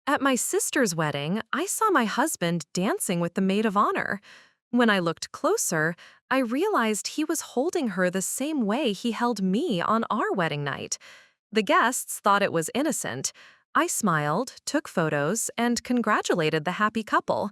At my sister's wedding, I saw my husband dancing with the maid of honor. When I looked closer, I realized he was holding her the same way he held me on our wedding night. The guests thought it was innocent. I smiled, took photos, and congratulated the happy couple.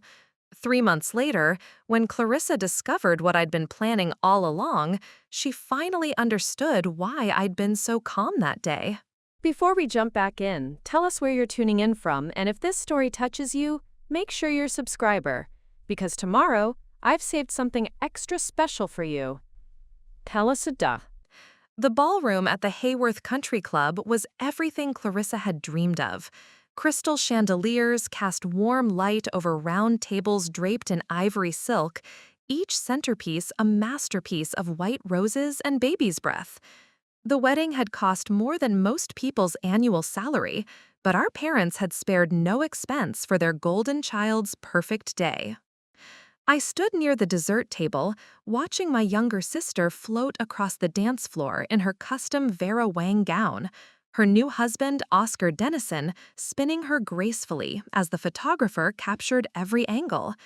3 months later, when Clarissa discovered what I'd been planning all along, she finally understood why I'd been so calm that day. Before we jump back in, tell us where you're tuning in from, and if this story touches you, make sure you're a subscriber. Because tomorrow, I've saved something extra special for you. Tell us a duh. The ballroom at the Hayworth Country Club was everything Clarissa had dreamed of. Crystal chandeliers cast warm light over round tables draped in ivory silk, each centerpiece a masterpiece of white roses and baby's breath. The wedding had cost more than most people's annual salary, but our parents had spared no expense for their golden child's perfect day. I stood near the dessert table, watching my younger sister float across the dance floor in her custom Vera Wang gown, her new husband, Oscar Dennison, spinning her gracefully as the photographer captured every angle.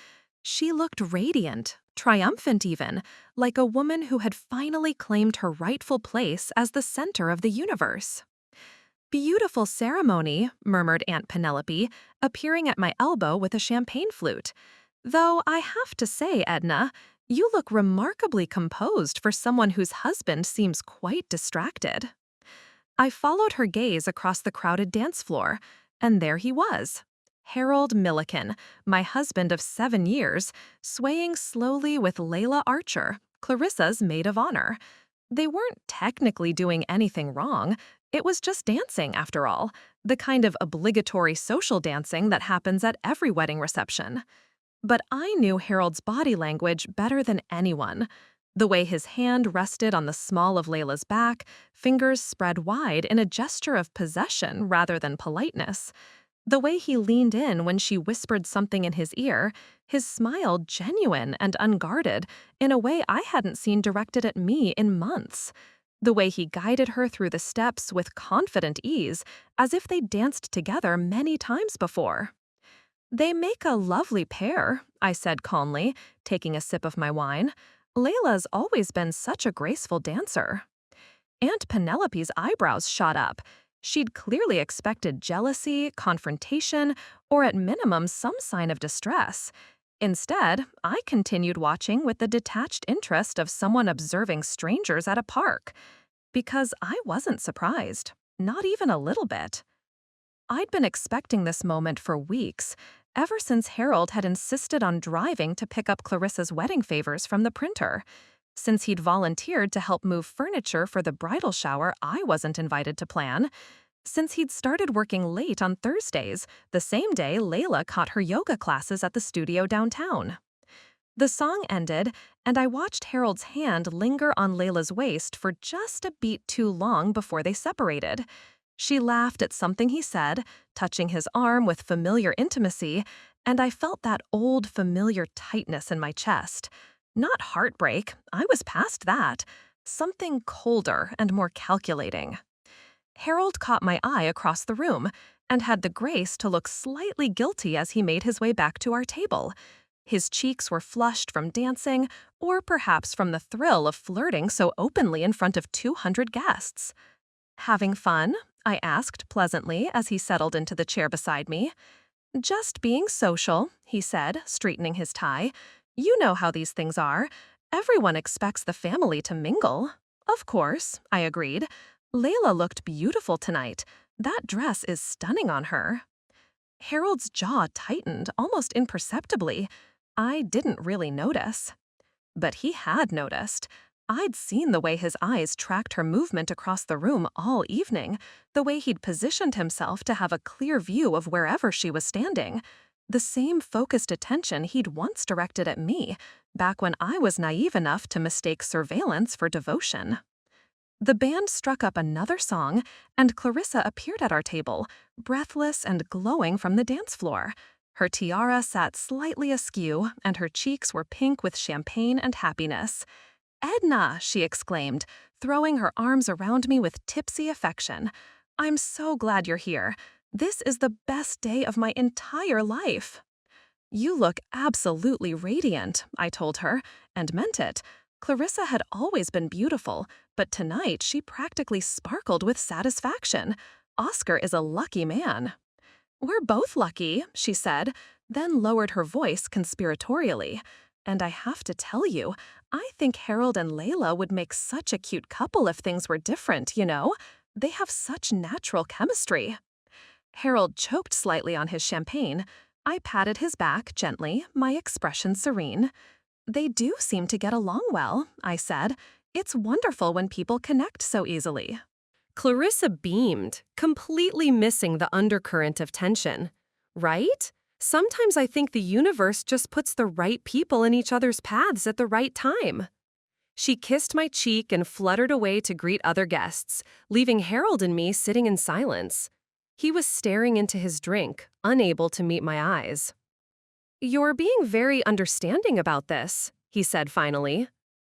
She looked radiant, triumphant even, like a woman who had finally claimed her rightful place as the center of the universe. "Beautiful ceremony," murmured Aunt Penelope, appearing at my elbow with a champagne flute. "Though I have to say, Edna, you look remarkably composed for someone whose husband seems quite distracted." I followed her gaze across the crowded dance floor, and there he was. Harold Milliken, my husband of 7 years, swaying slowly with Layla Archer, Clarissa's maid of honor. They weren't technically doing anything wrong. It was just dancing, after all, the kind of obligatory social dancing that happens at every wedding reception. But I knew Harold's body language better than anyone. The way his hand rested on the small of Layla's back, fingers spread wide in a gesture of possession rather than politeness. The way he leaned in when she whispered something in his ear, his smile genuine and unguarded in a way I hadn't seen directed at me in months. The way he guided her through the steps with confident ease, as if they'd danced together many times before. "They make a lovely pair," I said calmly, taking a sip of my wine. "Layla's always been such a graceful dancer." Aunt Penelope's eyebrows shot up. She'd clearly expected jealousy, confrontation, or at minimum some sign of distress. Instead, I continued watching with the detached interest of someone observing strangers at a park. Because I wasn't surprised, not even a little bit. I'd been expecting this moment for weeks, ever since Harold had insisted on driving to pick up Clarissa's wedding favors from the printer. Since he'd volunteered to help move furniture for the bridal shower I wasn't invited to plan. Since he'd started working late on Thursdays, the same day Layla caught her yoga classes at the studio downtown. The song ended, and I watched Harold's hand linger on Layla's waist for just a beat too long before they separated. She laughed at something he said, touching his arm with familiar intimacy, and I felt that old familiar tightness in my chest. Not heartbreak, I was past that. Something colder and more calculating. Harold caught my eye across the room and had the grace to look slightly guilty as he made his way back to our table. His cheeks were flushed from dancing, or perhaps from the thrill of flirting so openly in front of 200 guests. "Having fun?" I asked pleasantly as he settled into the chair beside me. "Just being social," he said, straightening his tie. "You know how these things are. Everyone expects the family to mingle." "Of course," I agreed. "Layla looked beautiful tonight. That dress is stunning on her." Harold's jaw tightened almost imperceptibly. I didn't really notice. But he had noticed. I'd seen the way his eyes tracked her movement across the room all evening, the way he'd positioned himself to have a clear view of wherever she was standing. The same focused attention he'd once directed at me, back when I was naive enough to mistake surveillance for devotion. The band struck up another song, and Clarissa appeared at our table, breathless and glowing from the dance floor. Her tiara sat slightly askew, and her cheeks were pink with champagne and happiness. "Edna," she exclaimed, throwing her arms around me with tipsy affection. "I'm so glad you're here. This is the best day of my entire life. You look absolutely radiant, I told her, and meant it. Clarissa had always been beautiful, but tonight she practically sparkled with satisfaction. Oscar is a lucky man. We're both lucky, she said, then lowered her voice conspiratorially. And I have to tell you, I think Harold and Layla would make such a cute couple if things were different, you know? They have such natural chemistry. Harold choked slightly on his champagne. I patted his back gently, my expression serene. They do seem to get along well, I said. It's wonderful when people connect so easily. Clarissa beamed, completely missing the undercurrent of tension. Right? Sometimes I think the universe just puts the right people in each other's paths at the right time. She kissed my cheek and fluttered away to greet other guests, leaving Harold and me sitting in silence. He was staring into his drink, unable to meet my eyes. "You're being very understanding about this," he said finally.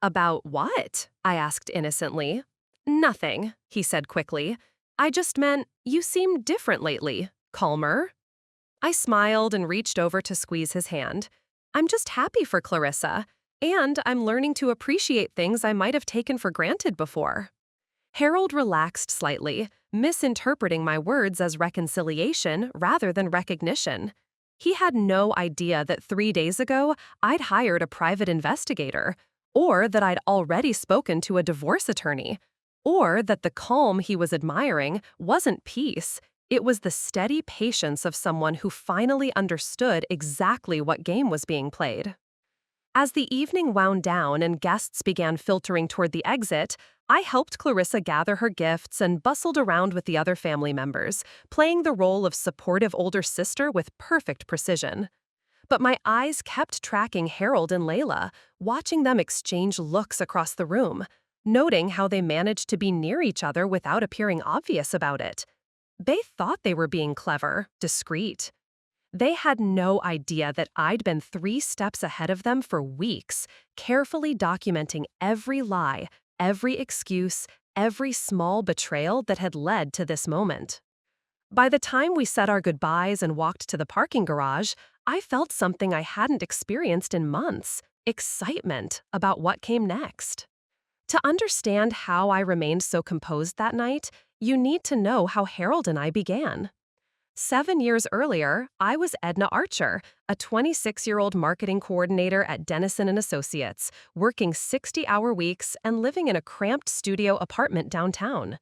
"About what?" I asked innocently. "Nothing," he said quickly. "I just meant you seem different lately, calmer." I smiled and reached over to squeeze his hand. "I'm just happy for Clarissa, and I'm learning to appreciate things I might have taken for granted before." Harold relaxed slightly, misinterpreting my words as reconciliation rather than recognition. He had no idea that 3 days ago I'd hired a private investigator, or that I'd already spoken to a divorce attorney, or that the calm he was admiring wasn't peace. It was the steady patience of someone who finally understood exactly what game was being played. As the evening wound down and guests began filtering toward the exit, I helped Clarissa gather her gifts and bustled around with the other family members, playing the role of supportive older sister with perfect precision. But my eyes kept tracking Harold and Layla, watching them exchange looks across the room, noting how they managed to be near each other without appearing obvious about it. They thought they were being clever, discreet. They had no idea that I'd been 3 steps ahead of them for weeks, carefully documenting every lie, every excuse, every small betrayal that had led to this moment. By the time we said our goodbyes and walked to the parking garage, I felt something I hadn't experienced in months: excitement about what came next. To understand how I remained so composed that night, you need to know how Harold and I began. 7 years earlier, I was Edna Archer, a 26-year-old marketing coordinator at Dennison and Associates, working 60-hour weeks and living in a cramped studio apartment downtown.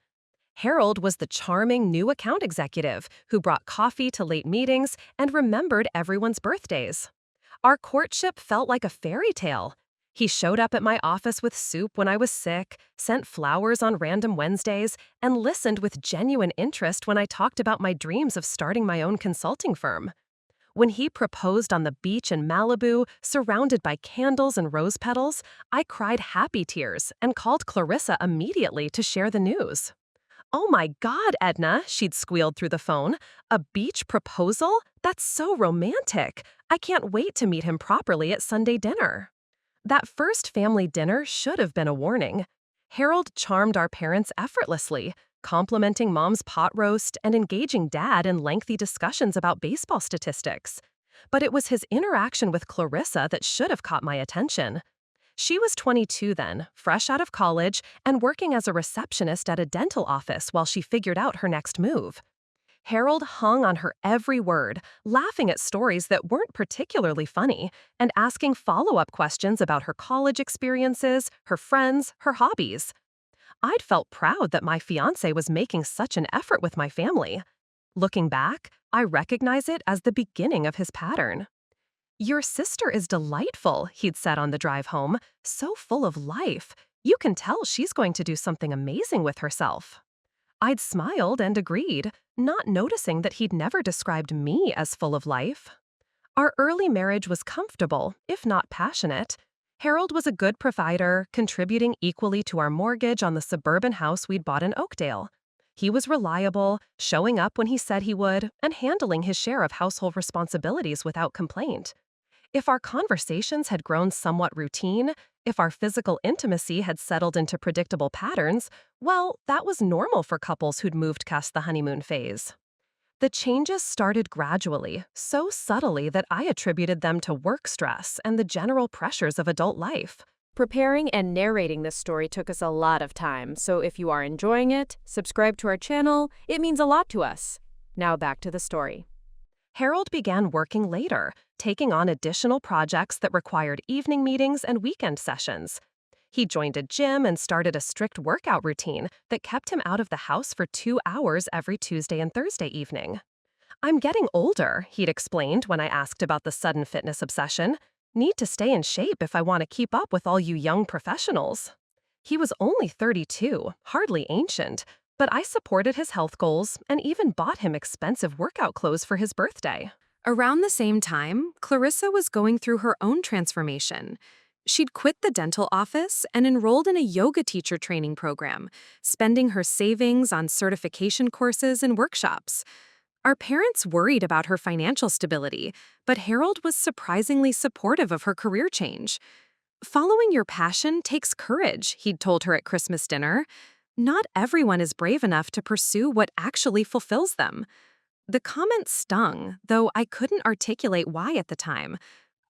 Harold was the charming new account executive who brought coffee to late meetings and remembered everyone's birthdays. Our courtship felt like a fairy tale. He showed up at my office with soup when I was sick, sent flowers on random Wednesdays, and listened with genuine interest when I talked about my dreams of starting my own consulting firm. When he proposed on the beach in Malibu, surrounded by candles and rose petals, I cried happy tears and called Clarissa immediately to share the news. "Oh my God, Edna," she'd squealed through the phone. "A beach proposal? That's so romantic. I can't wait to meet him properly at Sunday dinner." That first family dinner should have been a warning. Harold charmed our parents effortlessly, complimenting Mom's pot roast and engaging Dad in lengthy discussions about baseball statistics. But it was his interaction with Clarissa that should have caught my attention. She was 22 then, fresh out of college, and working as a receptionist at a dental office while she figured out her next move. Harold hung on her every word, laughing at stories that weren't particularly funny, and asking follow-up questions about her college experiences, her friends, her hobbies. I'd felt proud that my fiancé was making such an effort with my family. Looking back, I recognize it as the beginning of his pattern. "Your sister is delightful," he'd said on the drive home, "so full of life. You can tell she's going to do something amazing with herself." I'd smiled and agreed, not noticing that he'd never described me as full of life. Our early marriage was comfortable, if not passionate. Harold was a good provider, contributing equally to our mortgage on the suburban house we'd bought in Oakdale. He was reliable, showing up when he said he would, and handling his share of household responsibilities without complaint. If our conversations had grown somewhat routine, if our physical intimacy had settled into predictable patterns, well, that was normal for couples who'd moved past the honeymoon phase. The changes started gradually, so subtly that I attributed them to work stress and the general pressures of adult life. Preparing and narrating this story took us a lot of time, so if you are enjoying it, subscribe to our channel. It means a lot to us. Now back to the story. Harold began working later, taking on additional projects that required evening meetings and weekend sessions. He joined a gym and started a strict workout routine that kept him out of the house for 2 hours every Tuesday and Thursday evening. "I'm getting older," he'd explained when I asked about the sudden fitness obsession. "Need to stay in shape if I want to keep up with all you young professionals." He was only 32, hardly ancient, but I supported his health goals and even bought him expensive workout clothes for his birthday. Around the same time, Clarissa was going through her own transformation. She'd quit the dental office and enrolled in a yoga teacher training program, spending her savings on certification courses and workshops. Our parents worried about her financial stability, but Harold was surprisingly supportive of her career change. "Following your passion takes courage," he'd told her at Christmas dinner. "Not everyone is brave enough to pursue what actually fulfills them." The comment stung, though I couldn't articulate why at the time.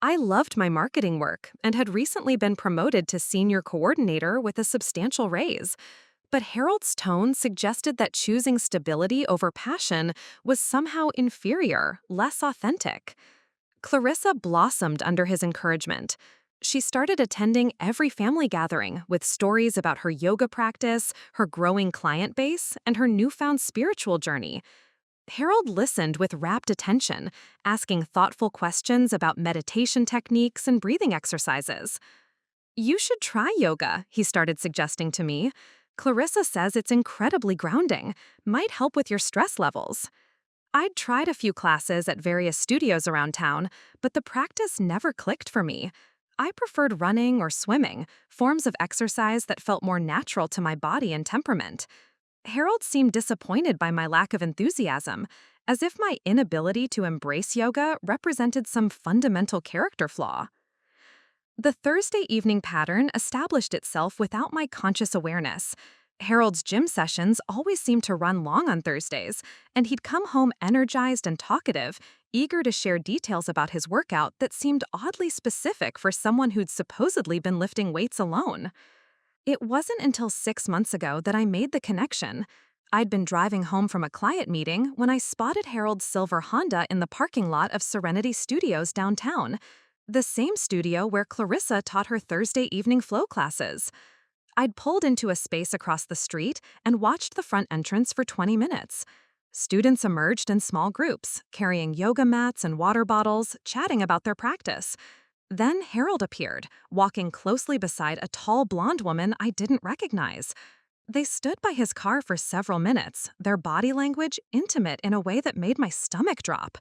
I loved my marketing work and had recently been promoted to senior coordinator with a substantial raise. But Harold's tone suggested that choosing stability over passion was somehow inferior, less authentic. Clarissa blossomed under his encouragement. She started attending every family gathering with stories about her yoga practice, her growing client base, and her newfound spiritual journey. Harold listened with rapt attention, asking thoughtful questions about meditation techniques and breathing exercises. "You should try yoga," he started suggesting to me. "Clarissa says it's incredibly grounding, might help with your stress levels." I'd tried a few classes at various studios around town, but the practice never clicked for me. I preferred running or swimming, forms of exercise that felt more natural to my body and temperament. Harold seemed disappointed by my lack of enthusiasm, as if my inability to embrace yoga represented some fundamental character flaw. The Thursday evening pattern established itself without my conscious awareness. Harold's gym sessions always seemed to run long on Thursdays, and he'd come home energized and talkative, eager to share details about his workout that seemed oddly specific for someone who'd supposedly been lifting weights alone. It wasn't until 6 months ago that I made the connection. I'd been driving home from a client meeting when I spotted Harold's silver Honda in the parking lot of Serenity Studios downtown, the same studio where Clarissa taught her Thursday evening flow classes. I'd pulled into a space across the street and watched the front entrance for 20 minutes. Students emerged in small groups, carrying yoga mats and water bottles, chatting about their practice. Then Harold appeared, walking closely beside a tall blonde woman I didn't recognize. They stood by his car for several minutes, their body language intimate in a way that made my stomach drop.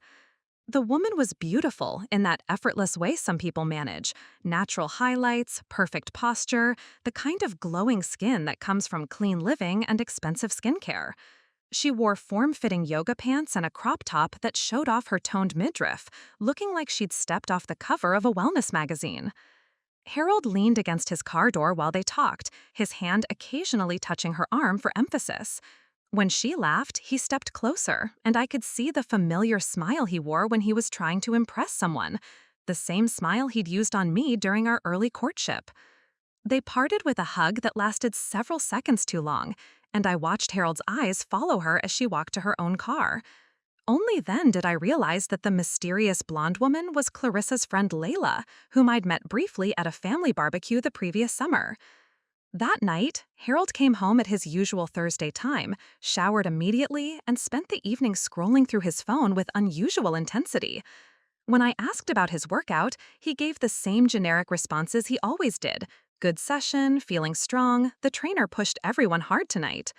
The woman was beautiful in that effortless way some people manage. Natural highlights, perfect posture, the kind of glowing skin that comes from clean living and expensive skincare. She wore form-fitting yoga pants and a crop top that showed off her toned midriff, looking like she'd stepped off the cover of a wellness magazine. Harold leaned against his car door while they talked, his hand occasionally touching her arm for emphasis. When she laughed, he stepped closer, and I could see the familiar smile he wore when he was trying to impress someone, the same smile he'd used on me during our early courtship. They parted with a hug that lasted several seconds too long, and I watched Harold's eyes follow her as she walked to her own car. Only then did I realize that the mysterious blonde woman was Clarissa's friend Layla, whom I'd met briefly at a family barbecue the previous summer. That night, Harold came home at his usual Thursday time, showered immediately, and spent the evening scrolling through his phone with unusual intensity. When I asked about his workout, he gave the same generic responses he always did. "Good session, feeling strong, the trainer pushed everyone hard tonight."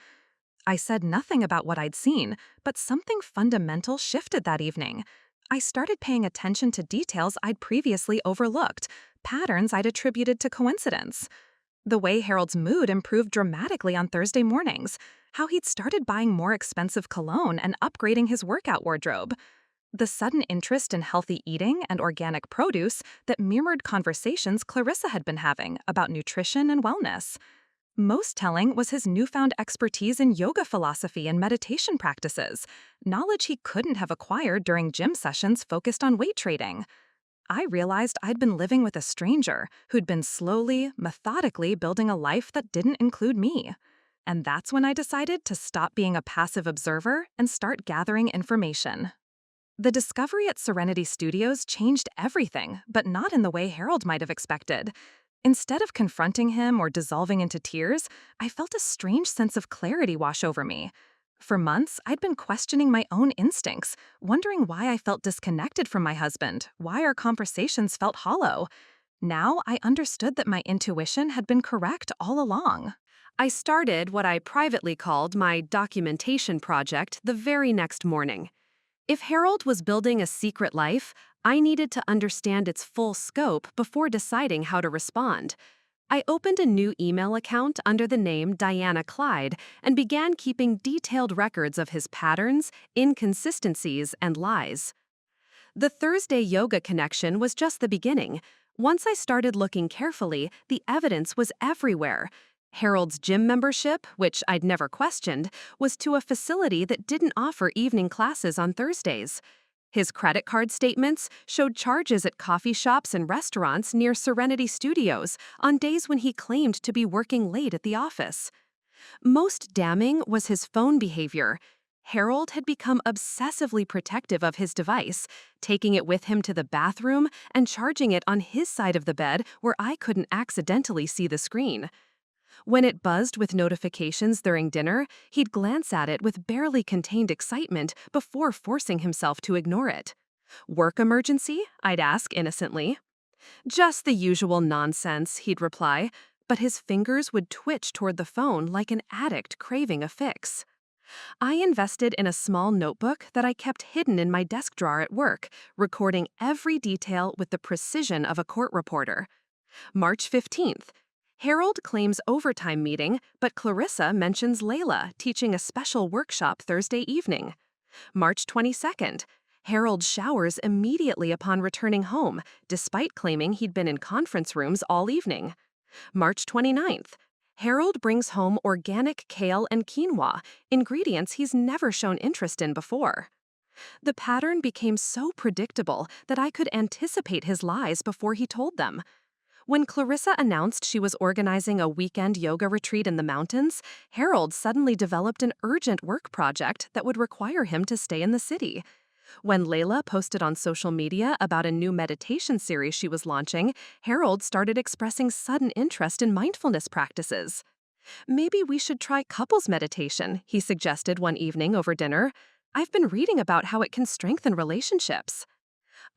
I said nothing about what I'd seen, but something fundamental shifted that evening. I started paying attention to details I'd previously overlooked, patterns I'd attributed to coincidence. The way Harold's mood improved dramatically on Thursday mornings, how he'd started buying more expensive cologne and upgrading his workout wardrobe. The sudden interest in healthy eating and organic produce that mirrored conversations Clarissa had been having about nutrition and wellness. Most telling was his newfound expertise in yoga philosophy and meditation practices, knowledge he couldn't have acquired during gym sessions focused on weight training. I realized I'd been living with a stranger who'd been slowly, methodically building a life that didn't include me. And that's when I decided to stop being a passive observer and start gathering information. The discovery at Serenity Studios changed everything, but not in the way Harold might have expected. Instead of confronting him or dissolving into tears, I felt a strange sense of clarity wash over me. For months, I'd been questioning my own instincts, wondering why I felt disconnected from my husband, why our conversations felt hollow. Now I understood that my intuition had been correct all along. I started what I privately called my documentation project the very next morning. If Harold was building a secret life, I needed to understand its full scope before deciding how to respond. I opened a new email account under the name Diana Clyde and began keeping detailed records of his patterns, inconsistencies, and lies. The Thursday yoga connection was just the beginning. Once I started looking carefully, the evidence was everywhere. Harold's gym membership, which I'd never questioned, was to a facility that didn't offer evening classes on Thursdays. His credit card statements showed charges at coffee shops and restaurants near Serenity Studios on days when he claimed to be working late at the office. Most damning was his phone behavior. Harold had become obsessively protective of his device, taking it with him to the bathroom and charging it on his side of the bed where I couldn't accidentally see the screen. When it buzzed with notifications during dinner, he'd glance at it with barely contained excitement before forcing himself to ignore it. "Work emergency?" I'd ask innocently. "Just the usual nonsense," he'd reply, but his fingers would twitch toward the phone like an addict craving a fix. I invested in a small notebook that I kept hidden in my desk drawer at work, recording every detail with the precision of a court reporter. March 15th. Harold claims overtime meeting, but Clarissa mentions Layla teaching a special workshop Thursday evening. March 22nd. Harold showers immediately upon returning home, despite claiming he'd been in conference rooms all evening. March 29th. Harold brings home organic kale and quinoa, ingredients he's never shown interest in before. The pattern became so predictable that I could anticipate his lies before he told them. When Clarissa announced she was organizing a weekend yoga retreat in the mountains, Harold suddenly developed an urgent work project that would require him to stay in the city. When Layla posted on social media about a new meditation series she was launching, Harold started expressing sudden interest in mindfulness practices. "Maybe we should try couples meditation," he suggested one evening over dinner. "I've been reading about how it can strengthen relationships."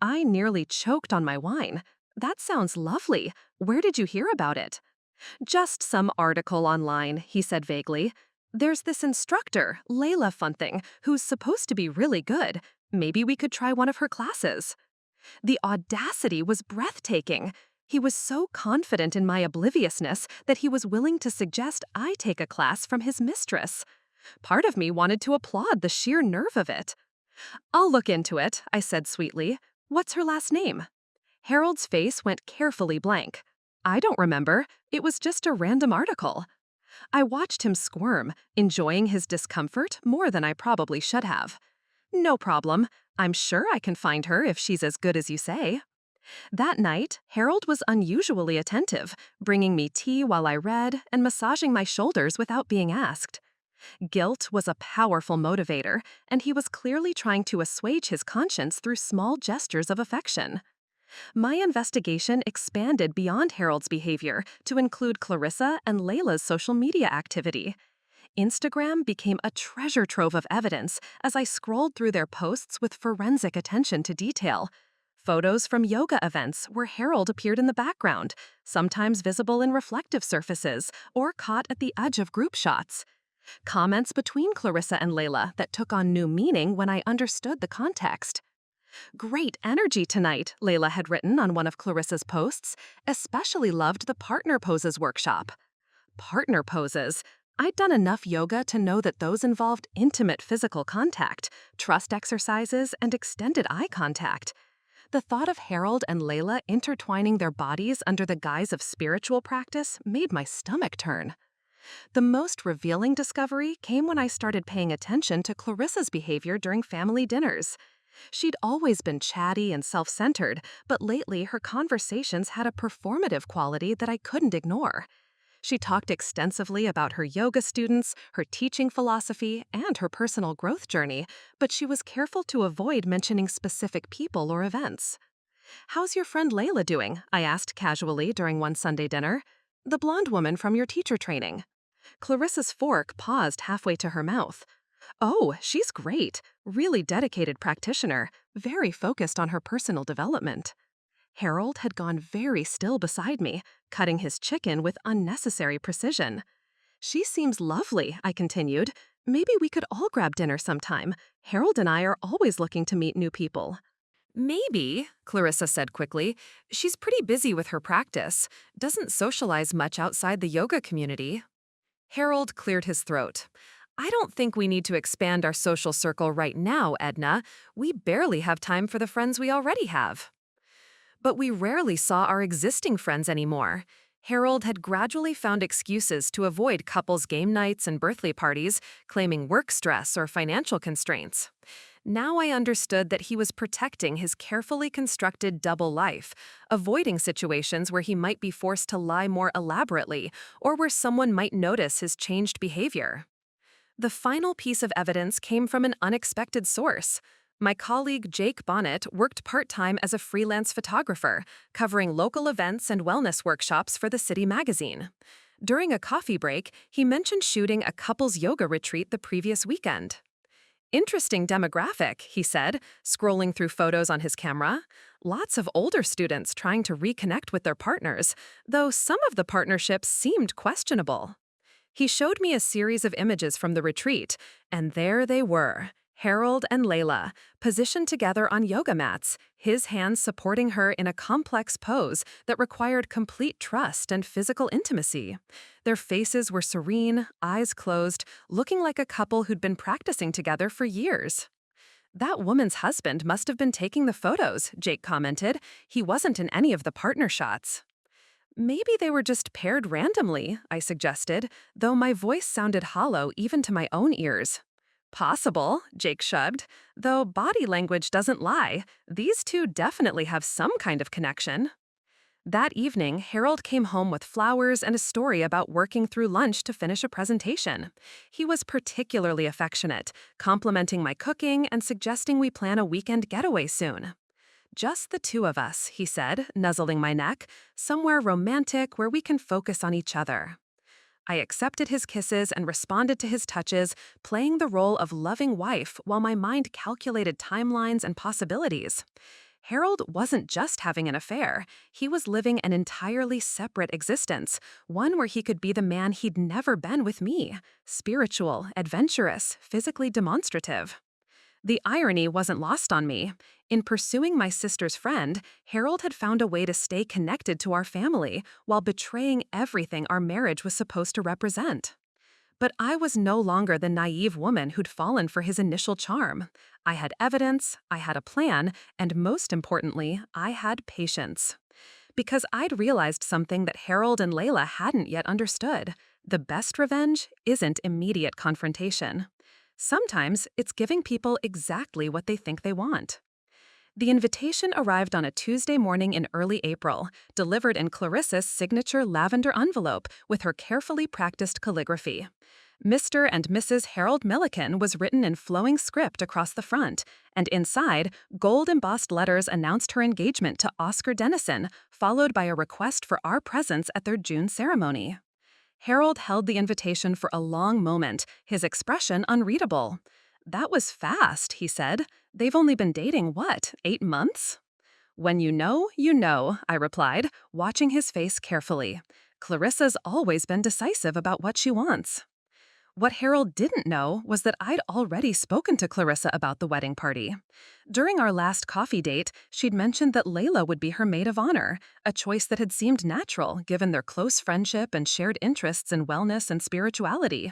I nearly choked on my wine. "That sounds lovely. Where did you hear about it?" "Just some article online," he said vaguely. "There's this instructor, Layla Funthing, who's supposed to be really good. Maybe we could try one of her classes." The audacity was breathtaking. He was so confident in my obliviousness that he was willing to suggest I take a class from his mistress. Part of me wanted to applaud the sheer nerve of it. "I'll look into it," I said sweetly. "What's her last name?" Harold's face went carefully blank. "I don't remember. It was just a random article." I watched him squirm, enjoying his discomfort more than I probably should have. "No problem. I'm sure I can find her if she's as good as you say." That night, Harold was unusually attentive, bringing me tea while I read and massaging my shoulders without being asked. Guilt was a powerful motivator, and he was clearly trying to assuage his conscience through small gestures of affection. My investigation expanded beyond Harold's behavior to include Clarissa and Layla's social media activity. Instagram became a treasure trove of evidence as I scrolled through their posts with forensic attention to detail. Photos from yoga events where Harold appeared in the background, sometimes visible in reflective surfaces or caught at the edge of group shots. Comments between Clarissa and Layla that took on new meaning when I understood the context. "Great energy tonight," Layla had written on one of Clarissa's posts. "Especially loved the partner poses workshop." Partner poses. I'd done enough yoga to know that those involved intimate physical contact, trust exercises, and extended eye contact. The thought of Harold and Layla intertwining their bodies under the guise of spiritual practice made my stomach turn. The most revealing discovery came when I started paying attention to Clarissa's behavior during family dinners. She'd always been chatty and self-centered, but lately her conversations had a performative quality that I couldn't ignore. She talked extensively about her yoga students, her teaching philosophy, and her personal growth journey, but she was careful to avoid mentioning specific people or events. "How's your friend Layla doing?" I asked casually during one Sunday dinner. "The blonde woman from your teacher training." Clarissa's fork paused halfway to her mouth. "Oh, she's great. Really dedicated practitioner, very focused on her personal development." Harold had gone very still beside me, cutting his chicken with unnecessary precision. "She seems lovely," I continued. "Maybe we could all grab dinner sometime. Harold and I are always looking to meet new people." Maybe, Clarissa said quickly. She's pretty busy with her practice, doesn't socialize much outside the yoga community. Harold cleared his throat. I don't think we need to expand our social circle right now, Edna. We barely have time for the friends we already have. But we rarely saw our existing friends anymore. Harold had gradually found excuses to avoid couples' game nights and birthday parties, claiming work stress or financial constraints. Now I understood that he was protecting his carefully constructed double life, avoiding situations where he might be forced to lie more elaborately or where someone might notice his changed behavior. The final piece of evidence came from an unexpected source. My colleague Jake Bonnet worked part-time as a freelance photographer, covering local events and wellness workshops for the City magazine. During a coffee break, he mentioned shooting a couples yoga retreat the previous weekend. "Interesting demographic," he said, scrolling through photos on his camera. "Lots of older students trying to reconnect with their partners, though some of the partnerships seemed questionable." He showed me a series of images from the retreat, and there they were, Harold and Layla, positioned together on yoga mats, his hands supporting her in a complex pose that required complete trust and physical intimacy. Their faces were serene, eyes closed, looking like a couple who'd been practicing together for years. "That woman's husband must have been taking the photos," Jake commented. "He wasn't in any of the partner shots." "Maybe they were just paired randomly," I suggested, though my voice sounded hollow even to my own ears. "Possible," Jake shrugged, "though body language doesn't lie. These two definitely have some kind of connection." That evening, Harold came home with flowers and a story about working through lunch to finish a presentation. He was particularly affectionate, complimenting my cooking and suggesting we plan a weekend getaway soon. "Just the two of us," he said, nuzzling my neck, "somewhere romantic where we can focus on each other." I accepted his kisses and responded to his touches, playing the role of loving wife while my mind calculated timelines and possibilities. Harold wasn't just having an affair. He was living an entirely separate existence, one where he could be the man he'd never been with me, spiritual, adventurous, physically demonstrative. The irony wasn't lost on me. In pursuing my sister's friend, Harold had found a way to stay connected to our family while betraying everything our marriage was supposed to represent. But I was no longer the naive woman who'd fallen for his initial charm. I had evidence, I had a plan, and most importantly, I had patience. Because I'd realized something that Harold and Layla hadn't yet understood. The best revenge isn't immediate confrontation. Sometimes it's giving people exactly what they think they want. The invitation arrived on a Tuesday morning in early April, delivered in Clarissa's signature lavender envelope with her carefully practiced calligraphy. Mr. and Mrs. Harold Milliken was written in flowing script across the front, and inside, gold-embossed letters announced her engagement to Oscar Dennison, followed by a request for our presence at their June ceremony. Harold held the invitation for a long moment, his expression unreadable. "That was fast," he said. "They've only been dating, 8 months?" "When you know," I replied, watching his face carefully. Clarissa's always been decisive about what she wants. What Harold didn't know was that I'd already spoken to Clarissa about the wedding party. During our last coffee date, she'd mentioned that Layla would be her maid of honor, a choice that had seemed natural given their close friendship and shared interests in wellness and spirituality.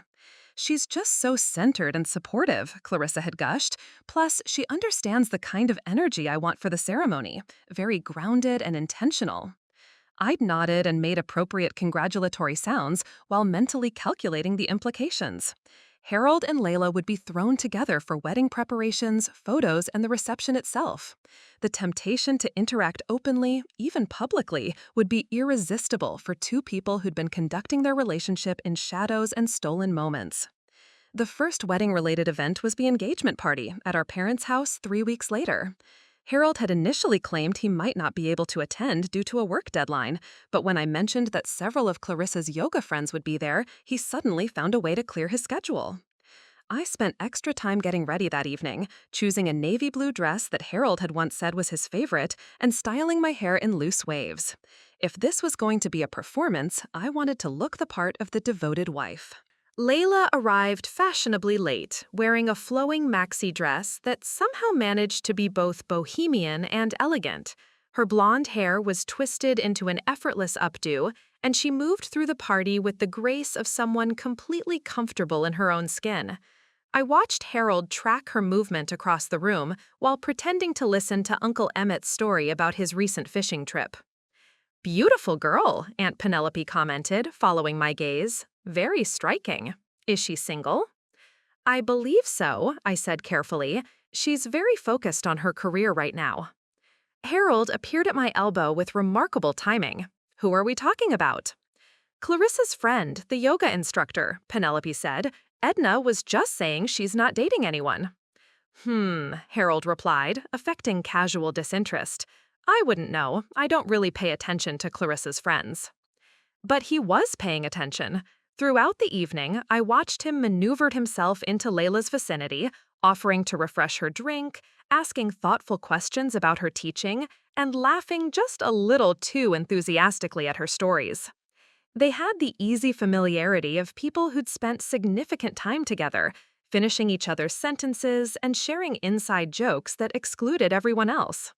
"She's just so centered and supportive," Clarissa had gushed. "Plus, she understands the kind of energy I want for the ceremony, very grounded and intentional." I'd nodded and made appropriate congratulatory sounds while mentally calculating the implications. Harold and Layla would be thrown together for wedding preparations, photos, and the reception itself. The temptation to interact openly, even publicly, would be irresistible for two people who'd been conducting their relationship in shadows and stolen moments. The first wedding-related event was the engagement party at our parents' house 3 weeks later. Harold had initially claimed he might not be able to attend due to a work deadline, but when I mentioned that several of Clarissa's yoga friends would be there, he suddenly found a way to clear his schedule. I spent extra time getting ready that evening, choosing a navy blue dress that Harold had once said was his favorite, and styling my hair in loose waves. If this was going to be a performance, I wanted to look the part of the devoted wife. Layla arrived fashionably late, wearing a flowing maxi dress that somehow managed to be both bohemian and elegant. Her blonde hair was twisted into an effortless updo, and she moved through the party with the grace of someone completely comfortable in her own skin. I watched Harold track her movement across the room while pretending to listen to Uncle Emmett's story about his recent fishing trip. "Beautiful girl," Aunt Penelope commented, following my gaze. "Very striking. Is she single?" "I believe so," I said carefully. "She's very focused on her career right now." Harold appeared at my elbow with remarkable timing. "Who are we talking about?" "Clarissa's friend, the yoga instructor," Penelope said. "Edna was just saying she's not dating anyone." Harold replied, affecting casual disinterest. "I wouldn't know. I don't really pay attention to Clarissa's friends." But he was paying attention. Throughout the evening, I watched him maneuver himself into Layla's vicinity, offering to refresh her drink, asking thoughtful questions about her teaching, and laughing just a little too enthusiastically at her stories. They had the easy familiarity of people who'd spent significant time together, finishing each other's sentences and sharing inside jokes that excluded everyone else.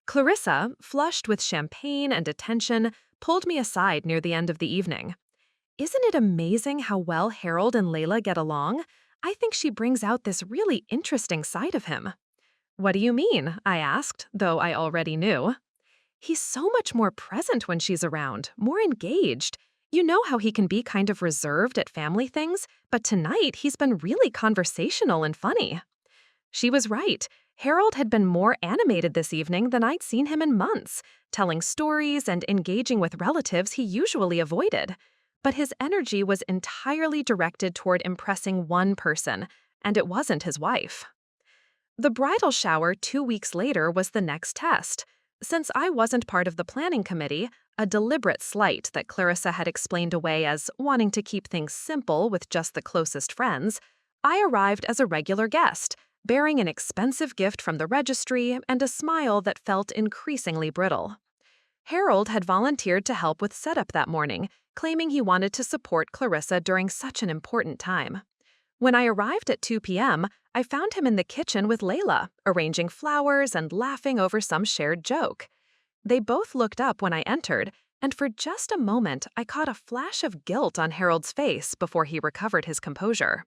Clarissa, flushed with champagne and attention, pulled me aside near the end of the evening. "Isn't it amazing how well Harold and Layla get along? I think she brings out this really interesting side of him." "What do you mean?" I asked, though I already knew. "He's so much more present when she's around, more engaged. You know how he can be kind of reserved at family things, but tonight he's been really conversational and funny." She was right. Harold had been more animated this evening than I'd seen him in months, telling stories and engaging with relatives he usually avoided. But his energy was entirely directed toward impressing one person, and it wasn't his wife. The bridal shower 2 weeks later was the next test. Since I wasn't part of the planning committee, a deliberate slight that Clarissa had explained away as wanting to keep things simple with just the closest friends, I arrived as a regular guest, bearing an expensive gift from the registry and a smile that felt increasingly brittle. Harold had volunteered to help with setup that morning, claiming he wanted to support Clarissa during such an important time. When I arrived at 2 p.m., I found him in the kitchen with Layla, arranging flowers and laughing over some shared joke. They both looked up when I entered, and for just a moment I caught a flash of guilt on Harold's face before he recovered his composure.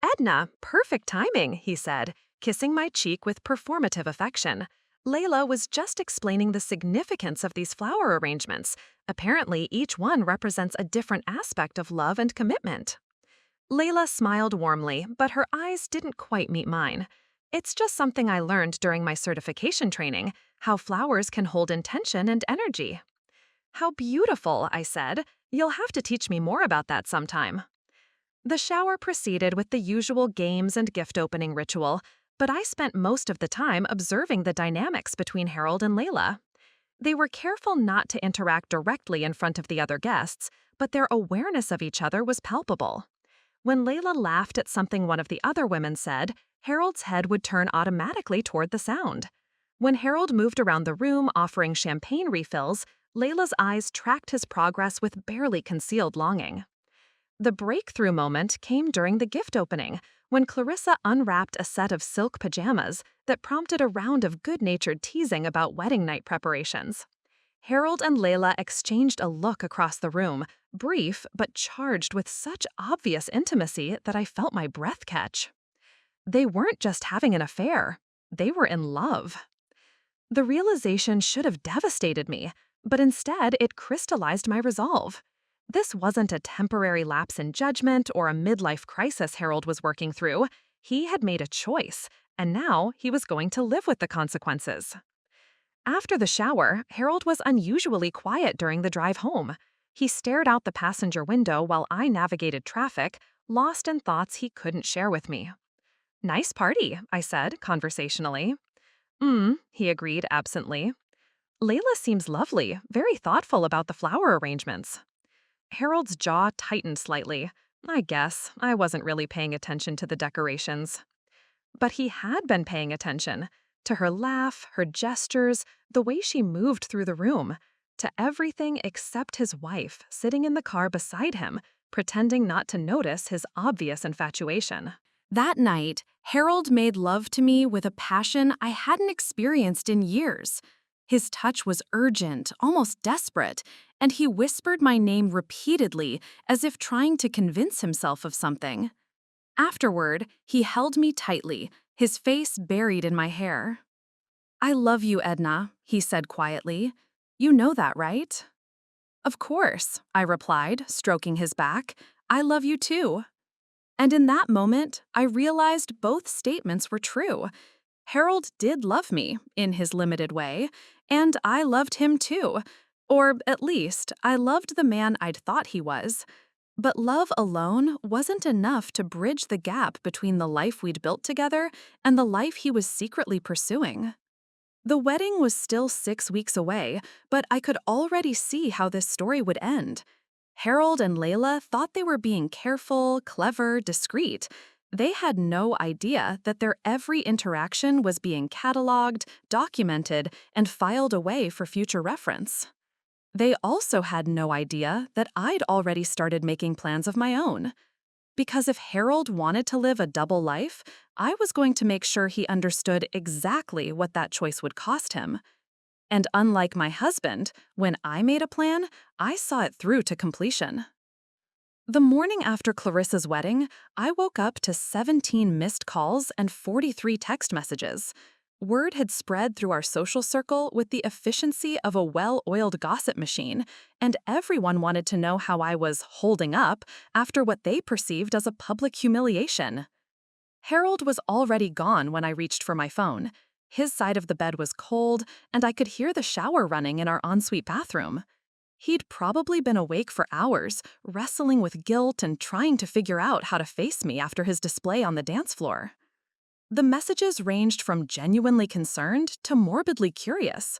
"Edna, perfect timing," he said, kissing my cheek with performative affection. "Layla was just explaining the significance of these flower arrangements. Apparently, each one represents a different aspect of love and commitment." Layla smiled warmly, but her eyes didn't quite meet mine. "It's just something I learned during my certification training, how flowers can hold intention and energy." "How beautiful," I said. "You'll have to teach me more about that sometime." The shower proceeded with the usual games and gift-opening ritual, but I spent most of the time observing the dynamics between Harold and Layla. They were careful not to interact directly in front of the other guests, but their awareness of each other was palpable. When Layla laughed at something one of the other women said, Harold's head would turn automatically toward the sound. When Harold moved around the room offering champagne refills, Layla's eyes tracked his progress with barely concealed longing. The breakthrough moment came during the gift opening, when Clarissa unwrapped a set of silk pajamas that prompted a round of good-natured teasing about wedding night preparations. Harold and Layla exchanged a look across the room, brief but charged with such obvious intimacy that I felt my breath catch. They weren't just having an affair, they were in love. The realization should have devastated me, but instead it crystallized my resolve. This wasn't a temporary lapse in judgment or a midlife crisis Harold was working through. He had made a choice, and now he was going to live with the consequences. After the shower, Harold was unusually quiet during the drive home. He stared out the passenger window while I navigated traffic, lost in thoughts he couldn't share with me. "Nice party," I said, conversationally. He agreed absently. "Layla seems lovely, very thoughtful about the flower arrangements." Harold's jaw tightened slightly. I guess I wasn't really paying attention to the decorations. But he had been paying attention to her laugh, her gestures, the way she moved through the room, to everything except his wife sitting in the car beside him, pretending not to notice his obvious infatuation. That night, Harold made love to me with a passion I hadn't experienced in years. His touch was urgent, almost desperate, and he whispered my name repeatedly as if trying to convince himself of something. Afterward, he held me tightly, his face buried in my hair. "I love you, Edna," he said quietly. "You know that, right?" "Of course," I replied, stroking his back. "I love you too." And in that moment, I realized both statements were true. Harold did love me, in his limited way, and I loved him too. Or, at least, I loved the man I'd thought he was. But love alone wasn't enough to bridge the gap between the life we'd built together and the life he was secretly pursuing. The wedding was still 6 weeks away, but I could already see how this story would end. Harold and Layla thought they were being careful, clever, discreet. They had no idea that their every interaction was being cataloged, documented, and filed away for future reference. They also had no idea that I'd already started making plans of my own. Because if Harold wanted to live a double life, I was going to make sure he understood exactly what that choice would cost him. And unlike my husband, when I made a plan, I saw it through to completion. The morning after Clarissa's wedding, I woke up to 17 missed calls and 43 text messages. Word had spread through our social circle with the efficiency of a well-oiled gossip machine, and everyone wanted to know how I was holding up after what they perceived as a public humiliation. Harold was already gone when I reached for my phone. His side of the bed was cold, and I could hear the shower running in our ensuite bathroom. He'd probably been awake for hours, wrestling with guilt and trying to figure out how to face me after his display on the dance floor. The messages ranged from genuinely concerned to morbidly curious.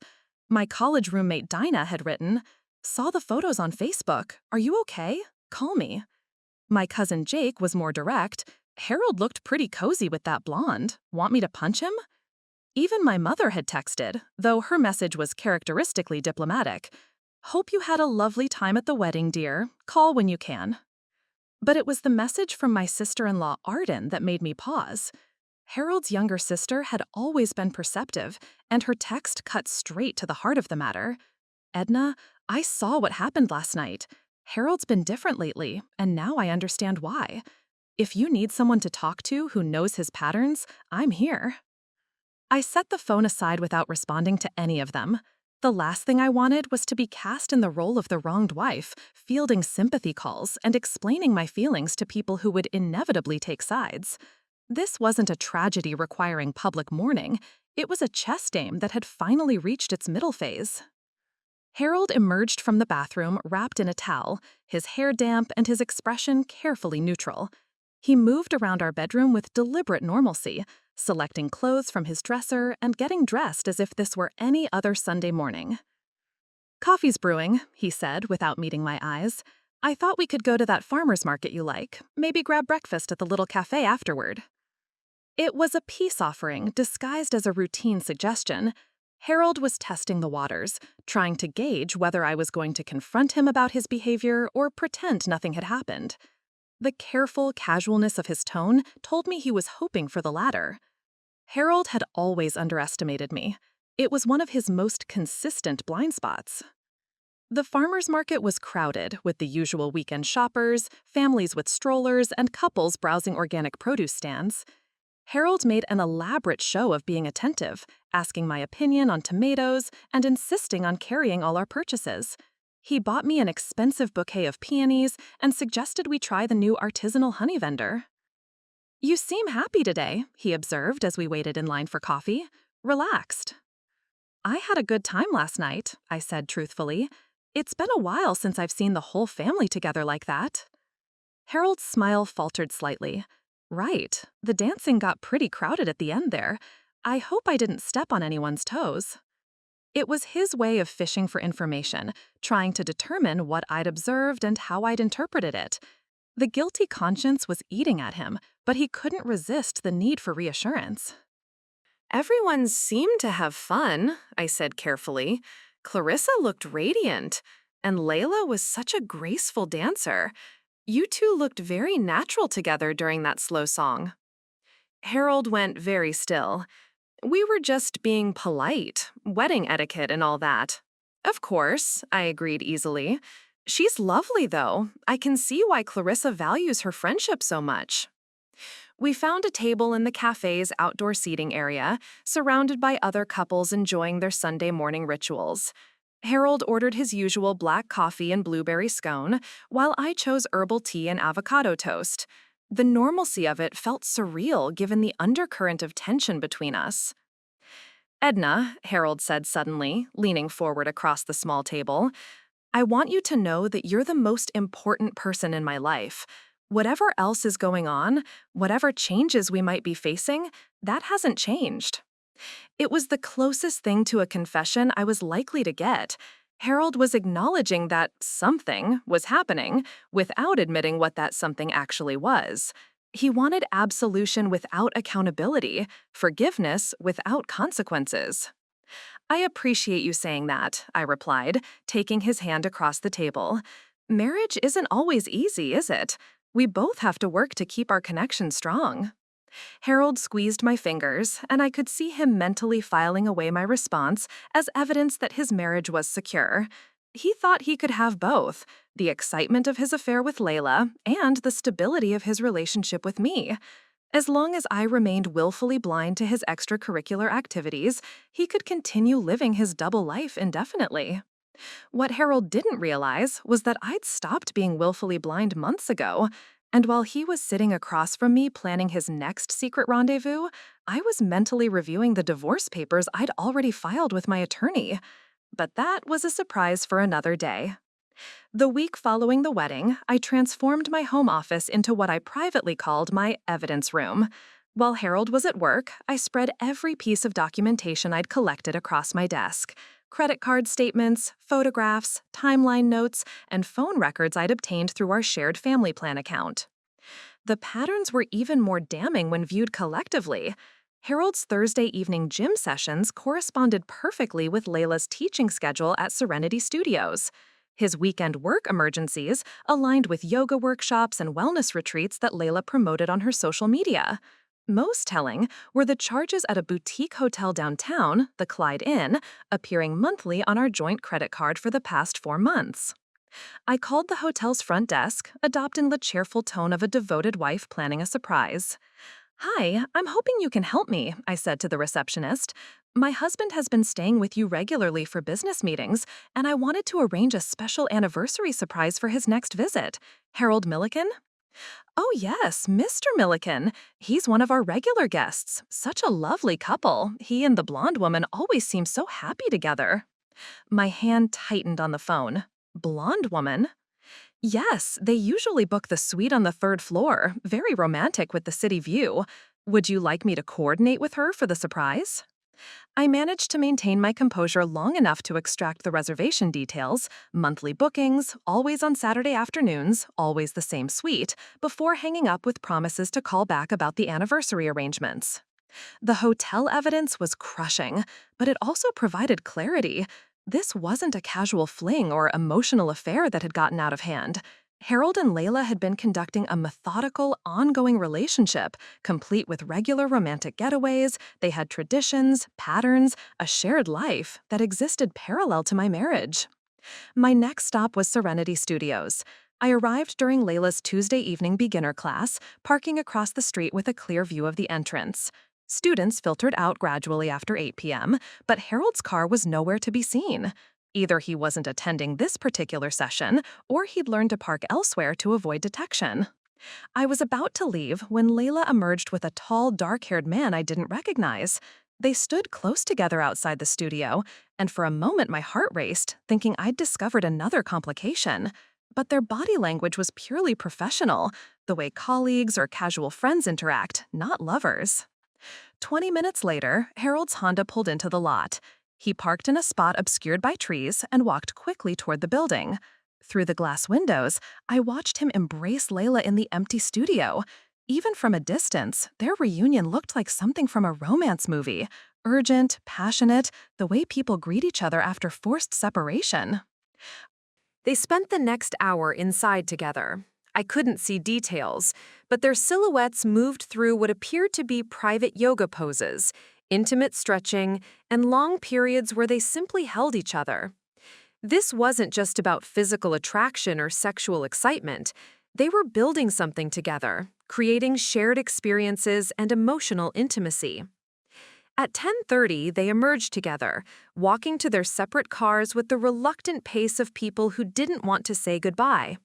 My college roommate Dinah had written, "Saw the photos on Facebook. Are you okay? Call me." My cousin Jake was more direct. "Harold looked pretty cozy with that blonde. Want me to punch him?" Even my mother had texted, though her message was characteristically diplomatic. "Hope you had a lovely time at the wedding, dear. Call when you can." But it was the message from my sister-in-law Arden that made me pause. Harold's younger sister had always been perceptive, and her text cut straight to the heart of the matter. "Edna, I saw what happened last night. Harold's been different lately, and now I understand why. If you need someone to talk to who knows his patterns, I'm here." I set the phone aside without responding to any of them. The last thing I wanted was to be cast in the role of the wronged wife, fielding sympathy calls and explaining my feelings to people who would inevitably take sides. This wasn't a tragedy requiring public mourning. It was a chess game that had finally reached its middle phase. Harold emerged from the bathroom wrapped in a towel, his hair damp and his expression carefully neutral. He moved around our bedroom with deliberate normalcy, selecting clothes from his dresser and getting dressed as if this were any other Sunday morning. "Coffee's brewing," he said without meeting my eyes. "I thought we could go to that farmer's market you like, maybe grab breakfast at the little cafe afterward." It was a peace offering disguised as a routine suggestion. Harold was testing the waters, trying to gauge whether I was going to confront him about his behavior or pretend nothing had happened. The careful casualness of his tone told me he was hoping for the latter. Harold had always underestimated me. It was one of his most consistent blind spots. The farmer's market was crowded with the usual weekend shoppers, families with strollers, and couples browsing organic produce stands. Harold made an elaborate show of being attentive, asking my opinion on tomatoes and insisting on carrying all our purchases. He bought me an expensive bouquet of peonies and suggested we try the new artisanal honey vendor. "You seem happy today," he observed as we waited in line for coffee. "Relaxed." "I had a good time last night," I said truthfully. "It's been a while since I've seen the whole family together like that." Harold's smile faltered slightly. "Right, the dancing got pretty crowded at the end there. I hope I didn't step on anyone's toes." It was his way of fishing for information, trying to determine what I'd observed and how I'd interpreted it. The guilty conscience was eating at him, but he couldn't resist the need for reassurance. Everyone seemed to have fun, I said carefully. Clarissa looked radiant, and Layla was such a graceful dancer. You two looked very natural together during that slow song. Harold went very still. We were just being polite, wedding etiquette and all that. Of course, I agreed easily. She's lovely, though. I can see why Clarissa values her friendship so much. We found a table in the cafe's outdoor seating area, surrounded by other couples enjoying their Sunday morning rituals. Harold ordered his usual black coffee and blueberry scone, while I chose herbal tea and avocado toast. The normalcy of it felt surreal given the undercurrent of tension between us. "Edna," Harold said suddenly, leaning forward across the small table, "I want you to know that you're the most important person in my life. Whatever else is going on, whatever changes we might be facing, that hasn't changed." It was the closest thing to a confession I was likely to get. Harold was acknowledging that something was happening without admitting what that something actually was. He wanted absolution without accountability, forgiveness without consequences. "I appreciate you saying that," I replied, taking his hand across the table. "Marriage isn't always easy, is it? We both have to work to keep our connection strong." Harold squeezed my fingers, and I could see him mentally filing away my response as evidence that his marriage was secure. He thought he could have both, the excitement of his affair with Layla and the stability of his relationship with me. As long as I remained willfully blind to his extracurricular activities, he could continue living his double life indefinitely. What Harold didn't realize was that I'd stopped being willfully blind months ago, and while he was sitting across from me planning his next secret rendezvous, I was mentally reviewing the divorce papers I'd already filed with my attorney. But that was a surprise for another day. The week following the wedding, I transformed my home office into what I privately called my evidence room. While Harold was at work, I spread every piece of documentation I'd collected across my desk. Credit card statements, photographs, timeline notes, and phone records I'd obtained through our shared family plan account. The patterns were even more damning when viewed collectively. Harold's Thursday evening gym sessions corresponded perfectly with Layla's teaching schedule at Serenity Studios. His weekend work emergencies aligned with yoga workshops and wellness retreats that Layla promoted on her social media. Most telling were the charges at a boutique hotel downtown, the Clyde Inn, appearing monthly on our joint credit card for the past 4 months. I called the hotel's front desk, adopting the cheerful tone of a devoted wife planning a surprise. "Hi, I'm hoping you can help me," I said to the receptionist. "My husband has been staying with you regularly for business meetings, and I wanted to arrange a special anniversary surprise for his next visit. Harold Milliken?" "Oh yes, Mr. Milliken. He's one of our regular guests. Such a lovely couple. He and the blonde woman always seem so happy together." My hand tightened on the phone. Blonde woman? "Yes, they usually book the suite on the 3rd floor. Very romantic with the city view. Would you like me to coordinate with her for the surprise?" I managed to maintain my composure long enough to extract the reservation details, monthly bookings, always on Saturday afternoons, always the same suite, before hanging up with promises to call back about the anniversary arrangements. The hotel evidence was crushing, but it also provided clarity. This wasn't a casual fling or emotional affair that had gotten out of hand. Harold and Layla had been conducting a methodical, ongoing relationship, complete with regular romantic getaways. They had traditions, patterns, a shared life that existed parallel to my marriage. My next stop was Serenity Studios. I arrived during Layla's Tuesday evening beginner class, parking across the street with a clear view of the entrance. Students filtered out gradually after 8 p.m., but Harold's car was nowhere to be seen. Either he wasn't attending this particular session, or he'd learned to park elsewhere to avoid detection. I was about to leave when Layla emerged with a tall, dark-haired man I didn't recognize. They stood close together outside the studio, and for a moment my heart raced, thinking I'd discovered another complication. But their body language was purely professional, the way colleagues or casual friends interact, not lovers. 20 minutes later, Harold's Honda pulled into the lot. He parked in a spot obscured by trees and walked quickly toward the building. Through the glass windows, I watched him embrace Layla in the empty studio. Even from a distance, their reunion looked like something from a romance movie. Urgent, passionate, the way people greet each other after forced separation. They spent the next hour inside together. I couldn't see details, but their silhouettes moved through what appeared to be private yoga poses, intimate stretching, and long periods where they simply held each other. This wasn't just about physical attraction or sexual excitement. They were building something together, creating shared experiences and emotional intimacy. At 10:30, they emerged together, walking to their separate cars with the reluctant pace of people who didn't want to say goodbye.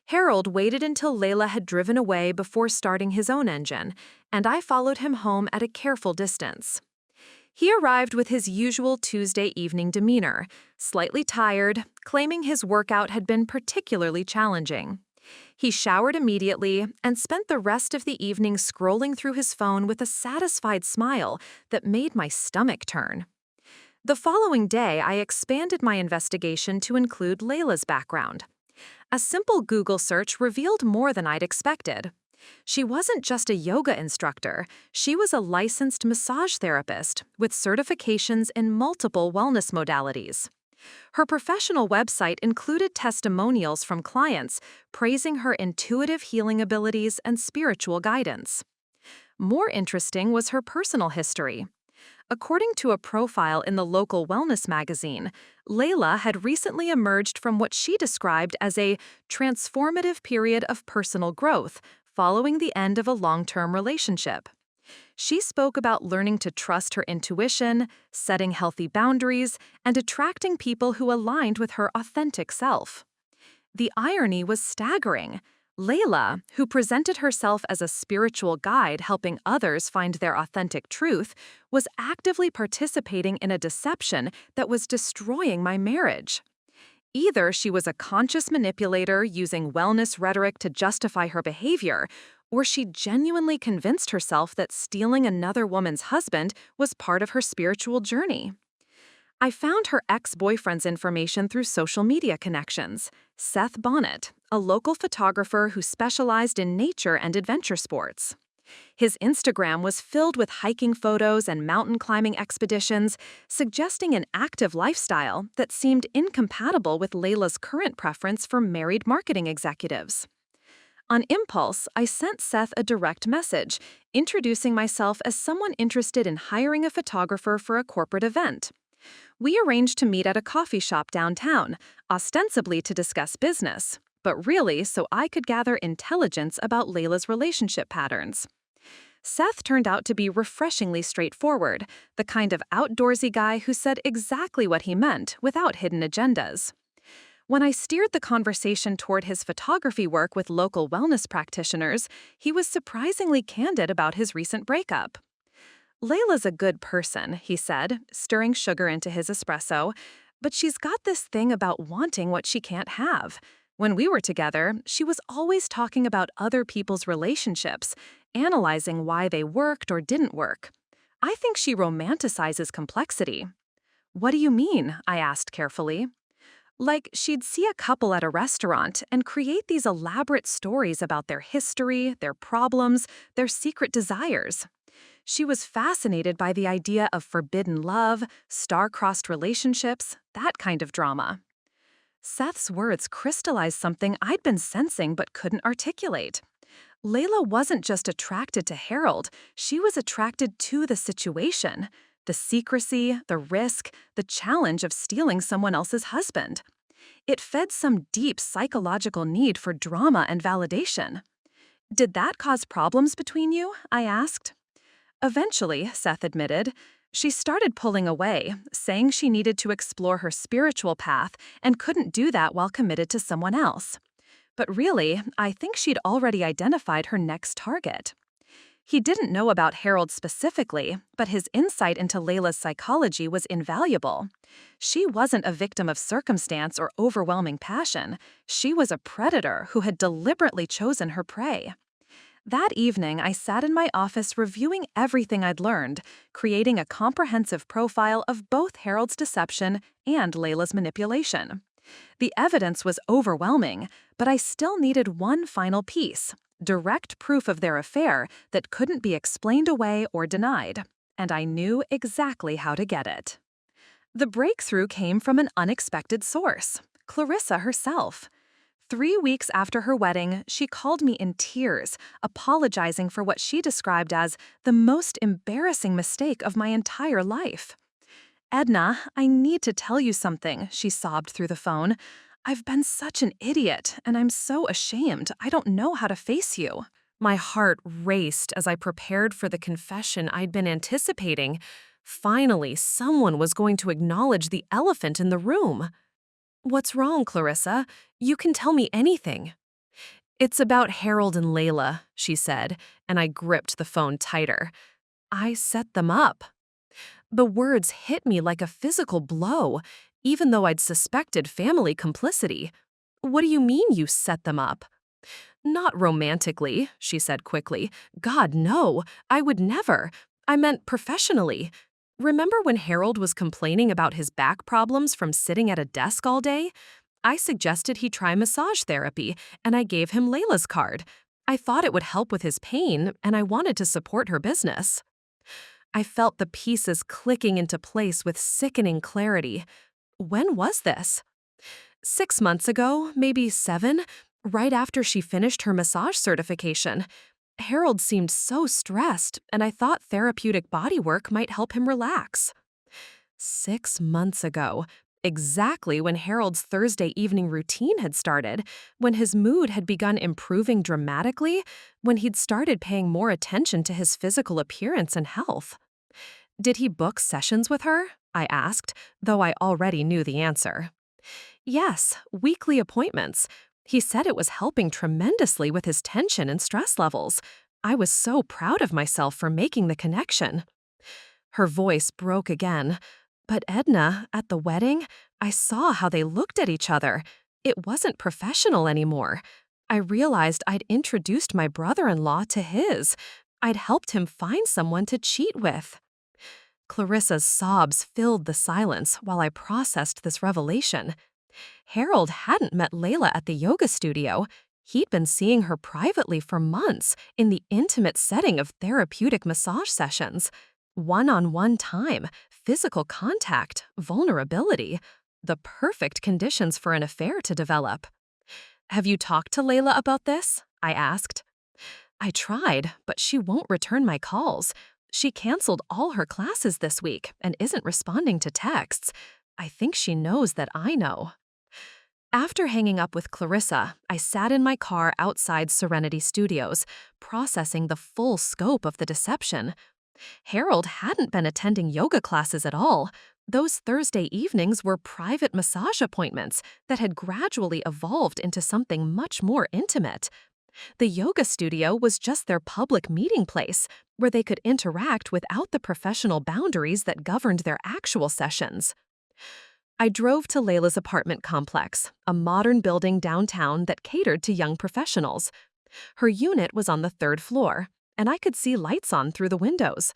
Harold waited until Layla had driven away before starting his own engine, and I followed him home at a careful distance. He arrived with his usual Tuesday evening demeanor, slightly tired, claiming his workout had been particularly challenging. He showered immediately and spent the rest of the evening scrolling through his phone with a satisfied smile that made my stomach turn. The following day, I expanded my investigation to include Layla's background. A simple Google search revealed more than I'd expected. She wasn't just a yoga instructor, she was a licensed massage therapist with certifications in multiple wellness modalities. Her professional website included testimonials from clients praising her intuitive healing abilities and spiritual guidance. More interesting was her personal history. According to a profile in the local wellness magazine, Layla had recently emerged from what she described as a transformative period of personal growth following the end of a long-term relationship. She spoke about learning to trust her intuition, setting healthy boundaries, and attracting people who aligned with her authentic self. The irony was staggering. Layla, who presented herself as a spiritual guide helping others find their authentic truth, was actively participating in a deception that was destroying my marriage. Either she was a conscious manipulator using wellness rhetoric to justify her behavior, or she genuinely convinced herself that stealing another woman's husband was part of her spiritual journey. I found her ex-boyfriend's information through social media connections. Seth Bonnet, a local photographer who specialized in nature and adventure sports. His Instagram was filled with hiking photos and mountain climbing expeditions, suggesting an active lifestyle that seemed incompatible with Layla's current preference for married marketing executives. On impulse, I sent Seth a direct message, introducing myself as someone interested in hiring a photographer for a corporate event. We arranged to meet at a coffee shop downtown, ostensibly to discuss business, but really so I could gather intelligence about Layla's relationship patterns. Seth turned out to be refreshingly straightforward, the kind of outdoorsy guy who said exactly what he meant without hidden agendas. When I steered the conversation toward his photography work with local wellness practitioners, he was surprisingly candid about his recent breakup. "Layla's a good person," he said, stirring sugar into his espresso, "but she's got this thing about wanting what she can't have. When we were together, she was always talking about other people's relationships, analyzing why they worked or didn't work. I think she romanticizes complexity." "What do you mean?" I asked carefully. Like, she'd see a couple at a restaurant and create these elaborate stories about their history, their problems, their secret desires. She was fascinated by the idea of forbidden love, star-crossed relationships, that kind of drama. Seth's words crystallized something I'd been sensing but couldn't articulate. Layla wasn't just attracted to Harold, she was attracted to the situation. The secrecy, the risk, the challenge of stealing someone else's husband. It fed some deep psychological need for drama and validation. Did that cause problems between you? I asked. Eventually, Seth admitted, she started pulling away, saying she needed to explore her spiritual path and couldn't do that while committed to someone else. But really, I think she'd already identified her next target. He didn't know about Harold specifically, but his insight into Layla's psychology was invaluable. She wasn't a victim of circumstance or overwhelming passion. She was a predator who had deliberately chosen her prey. That evening, I sat in my office reviewing everything I'd learned, creating a comprehensive profile of both Harold's deception and Layla's manipulation. The evidence was overwhelming, but I still needed one final piece: direct proof of their affair that couldn't be explained away or denied. And I knew exactly how to get it. The breakthrough came from an unexpected source: Clarissa herself. 3 weeks after her wedding, she called me in tears, apologizing for what she described as the most embarrassing mistake of my entire life. "Edna, I need to tell you something," she sobbed through the phone. "I've been such an idiot, and I'm so ashamed. I don't know how to face you." My heart raced as I prepared for the confession I'd been anticipating. Finally, someone was going to acknowledge the elephant in the room. "What's wrong, Clarissa? You can tell me anything." "It's about Harold and Layla," she said, and I gripped the phone tighter. "I set them up." The words hit me like a physical blow, even though I'd suspected family complicity. "What do you mean you set them up?" "Not romantically," she said quickly. "God, no. I would never. I meant professionally. Remember when Harold was complaining about his back problems from sitting at a desk all day? I suggested he try massage therapy, and I gave him Layla's card. I thought it would help with his pain, and I wanted to support her business." I felt the pieces clicking into place with sickening clarity. When was this? 6 months ago, maybe 7, right after she finished her massage certification. Harold seemed so stressed, and I thought therapeutic bodywork might help him relax. 6 months ago, exactly when Harold's Thursday evening routine had started, when his mood had begun improving dramatically, when he'd started paying more attention to his physical appearance and health. "Did he book sessions with her?" I asked, though I already knew the answer. "Yes, weekly appointments. He said it was helping tremendously with his tension and stress levels. I was so proud of myself for making the connection." Her voice broke again. "But Edna, at the wedding, I saw how they looked at each other. It wasn't professional anymore. I realized I'd introduced my brother-in-law to his. I'd helped him find someone to cheat with." Clarissa's sobs filled the silence while I processed this revelation. Harold hadn't met Layla at the yoga studio. He'd been seeing her privately for months in the intimate setting of therapeutic massage sessions. One-on-one time, physical contact, vulnerability, the perfect conditions for an affair to develop. "Have you talked to Layla about this?" I asked. "I tried, but she won't return my calls. She canceled all her classes this week and isn't responding to texts. I think she knows that I know." After hanging up with Clarissa, I sat in my car outside Serenity Studios, processing the full scope of the deception. Harold hadn't been attending yoga classes at all. Those Thursday evenings were private massage appointments that had gradually evolved into something much more intimate. The yoga studio was just their public meeting place, where they could interact without the professional boundaries that governed their actual sessions. I drove to Layla's apartment complex, a modern building downtown that catered to young professionals. Her unit was on the 3rd floor, and I could see lights on through the windows.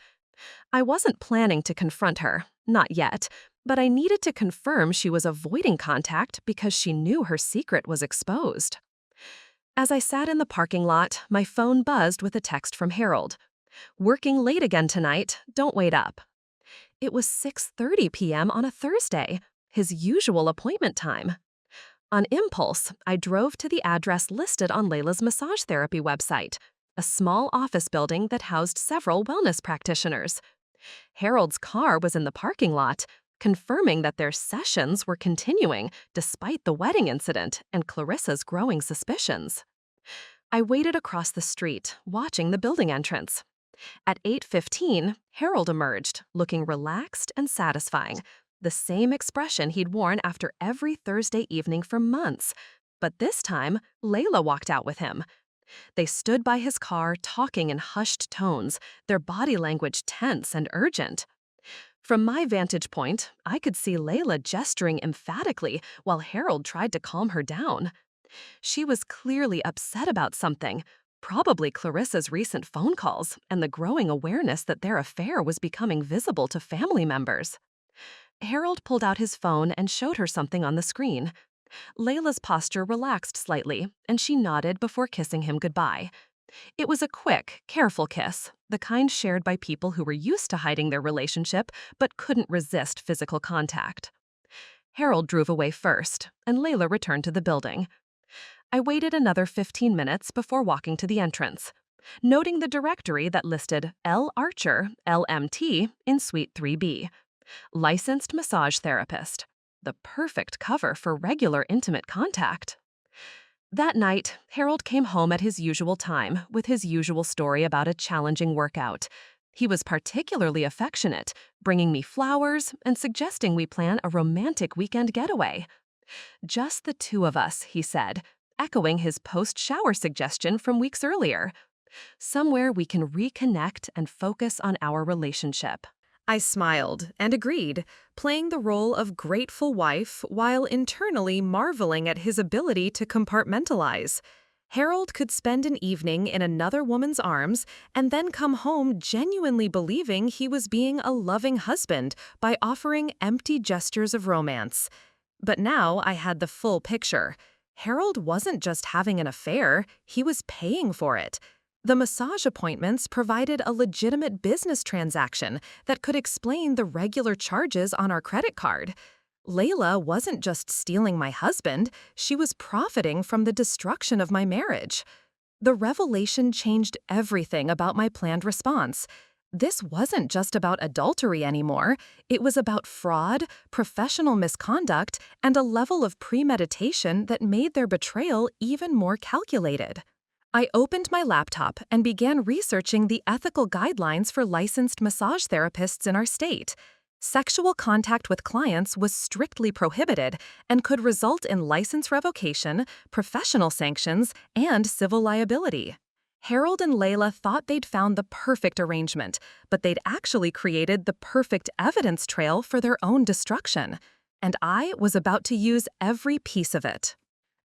I wasn't planning to confront her, not yet, but I needed to confirm she was avoiding contact because she knew her secret was exposed. As I sat in the parking lot, my phone buzzed with a text from Harold. "Working late again tonight, don't wait up." It was 6:30 p.m. on a Thursday, his usual appointment time. On impulse, I drove to the address listed on Layla's massage therapy website, a small office building that housed several wellness practitioners. Harold's car was in the parking lot, confirming that their sessions were continuing despite the wedding incident and Clarissa's growing suspicions. I waited across the street, watching the building entrance. At 8:15, Harold emerged, looking relaxed and satisfying, the same expression he'd worn after every Thursday evening for months. But this time, Layla walked out with him. They stood by his car, talking in hushed tones, their body language tense and urgent. From my vantage point, I could see Layla gesturing emphatically while Harold tried to calm her down. She was clearly upset about something, probably Clarissa's recent phone calls and the growing awareness that their affair was becoming visible to family members. Harold pulled out his phone and showed her something on the screen. Layla's posture relaxed slightly, and she nodded before kissing him goodbye. It was a quick, careful kiss, the kind shared by people who were used to hiding their relationship but couldn't resist physical contact. Harold drove away first, and Layla returned to the building. I waited another 15 minutes before walking to the entrance, noting the directory that listed L. Archer, LMT, in Suite 3B. Licensed massage therapist. The perfect cover for regular intimate contact. That night, Harold came home at his usual time with his usual story about a challenging workout. He was particularly affectionate, bringing me flowers and suggesting we plan a romantic weekend getaway. Just the two of us, he said, echoing his post-shower suggestion from weeks earlier. Somewhere we can reconnect and focus on our relationship. I smiled and agreed, playing the role of grateful wife while internally marveling at his ability to compartmentalize. Harold could spend an evening in another woman's arms and then come home genuinely believing he was being a loving husband by offering empty gestures of romance. But now I had the full picture. Harold wasn't just having an affair, he was paying for it. The massage appointments provided a legitimate business transaction that could explain the regular charges on our credit card. Layla wasn't just stealing my husband, she was profiting from the destruction of my marriage. The revelation changed everything about my planned response. This wasn't just about adultery anymore. It was about fraud, professional misconduct, and a level of premeditation that made their betrayal even more calculated. I opened my laptop and began researching the ethical guidelines for licensed massage therapists in our state. Sexual contact with clients was strictly prohibited and could result in license revocation, professional sanctions, and civil liability. Harold and Layla thought they'd found the perfect arrangement, but they'd actually created the perfect evidence trail for their own destruction. And I was about to use every piece of it.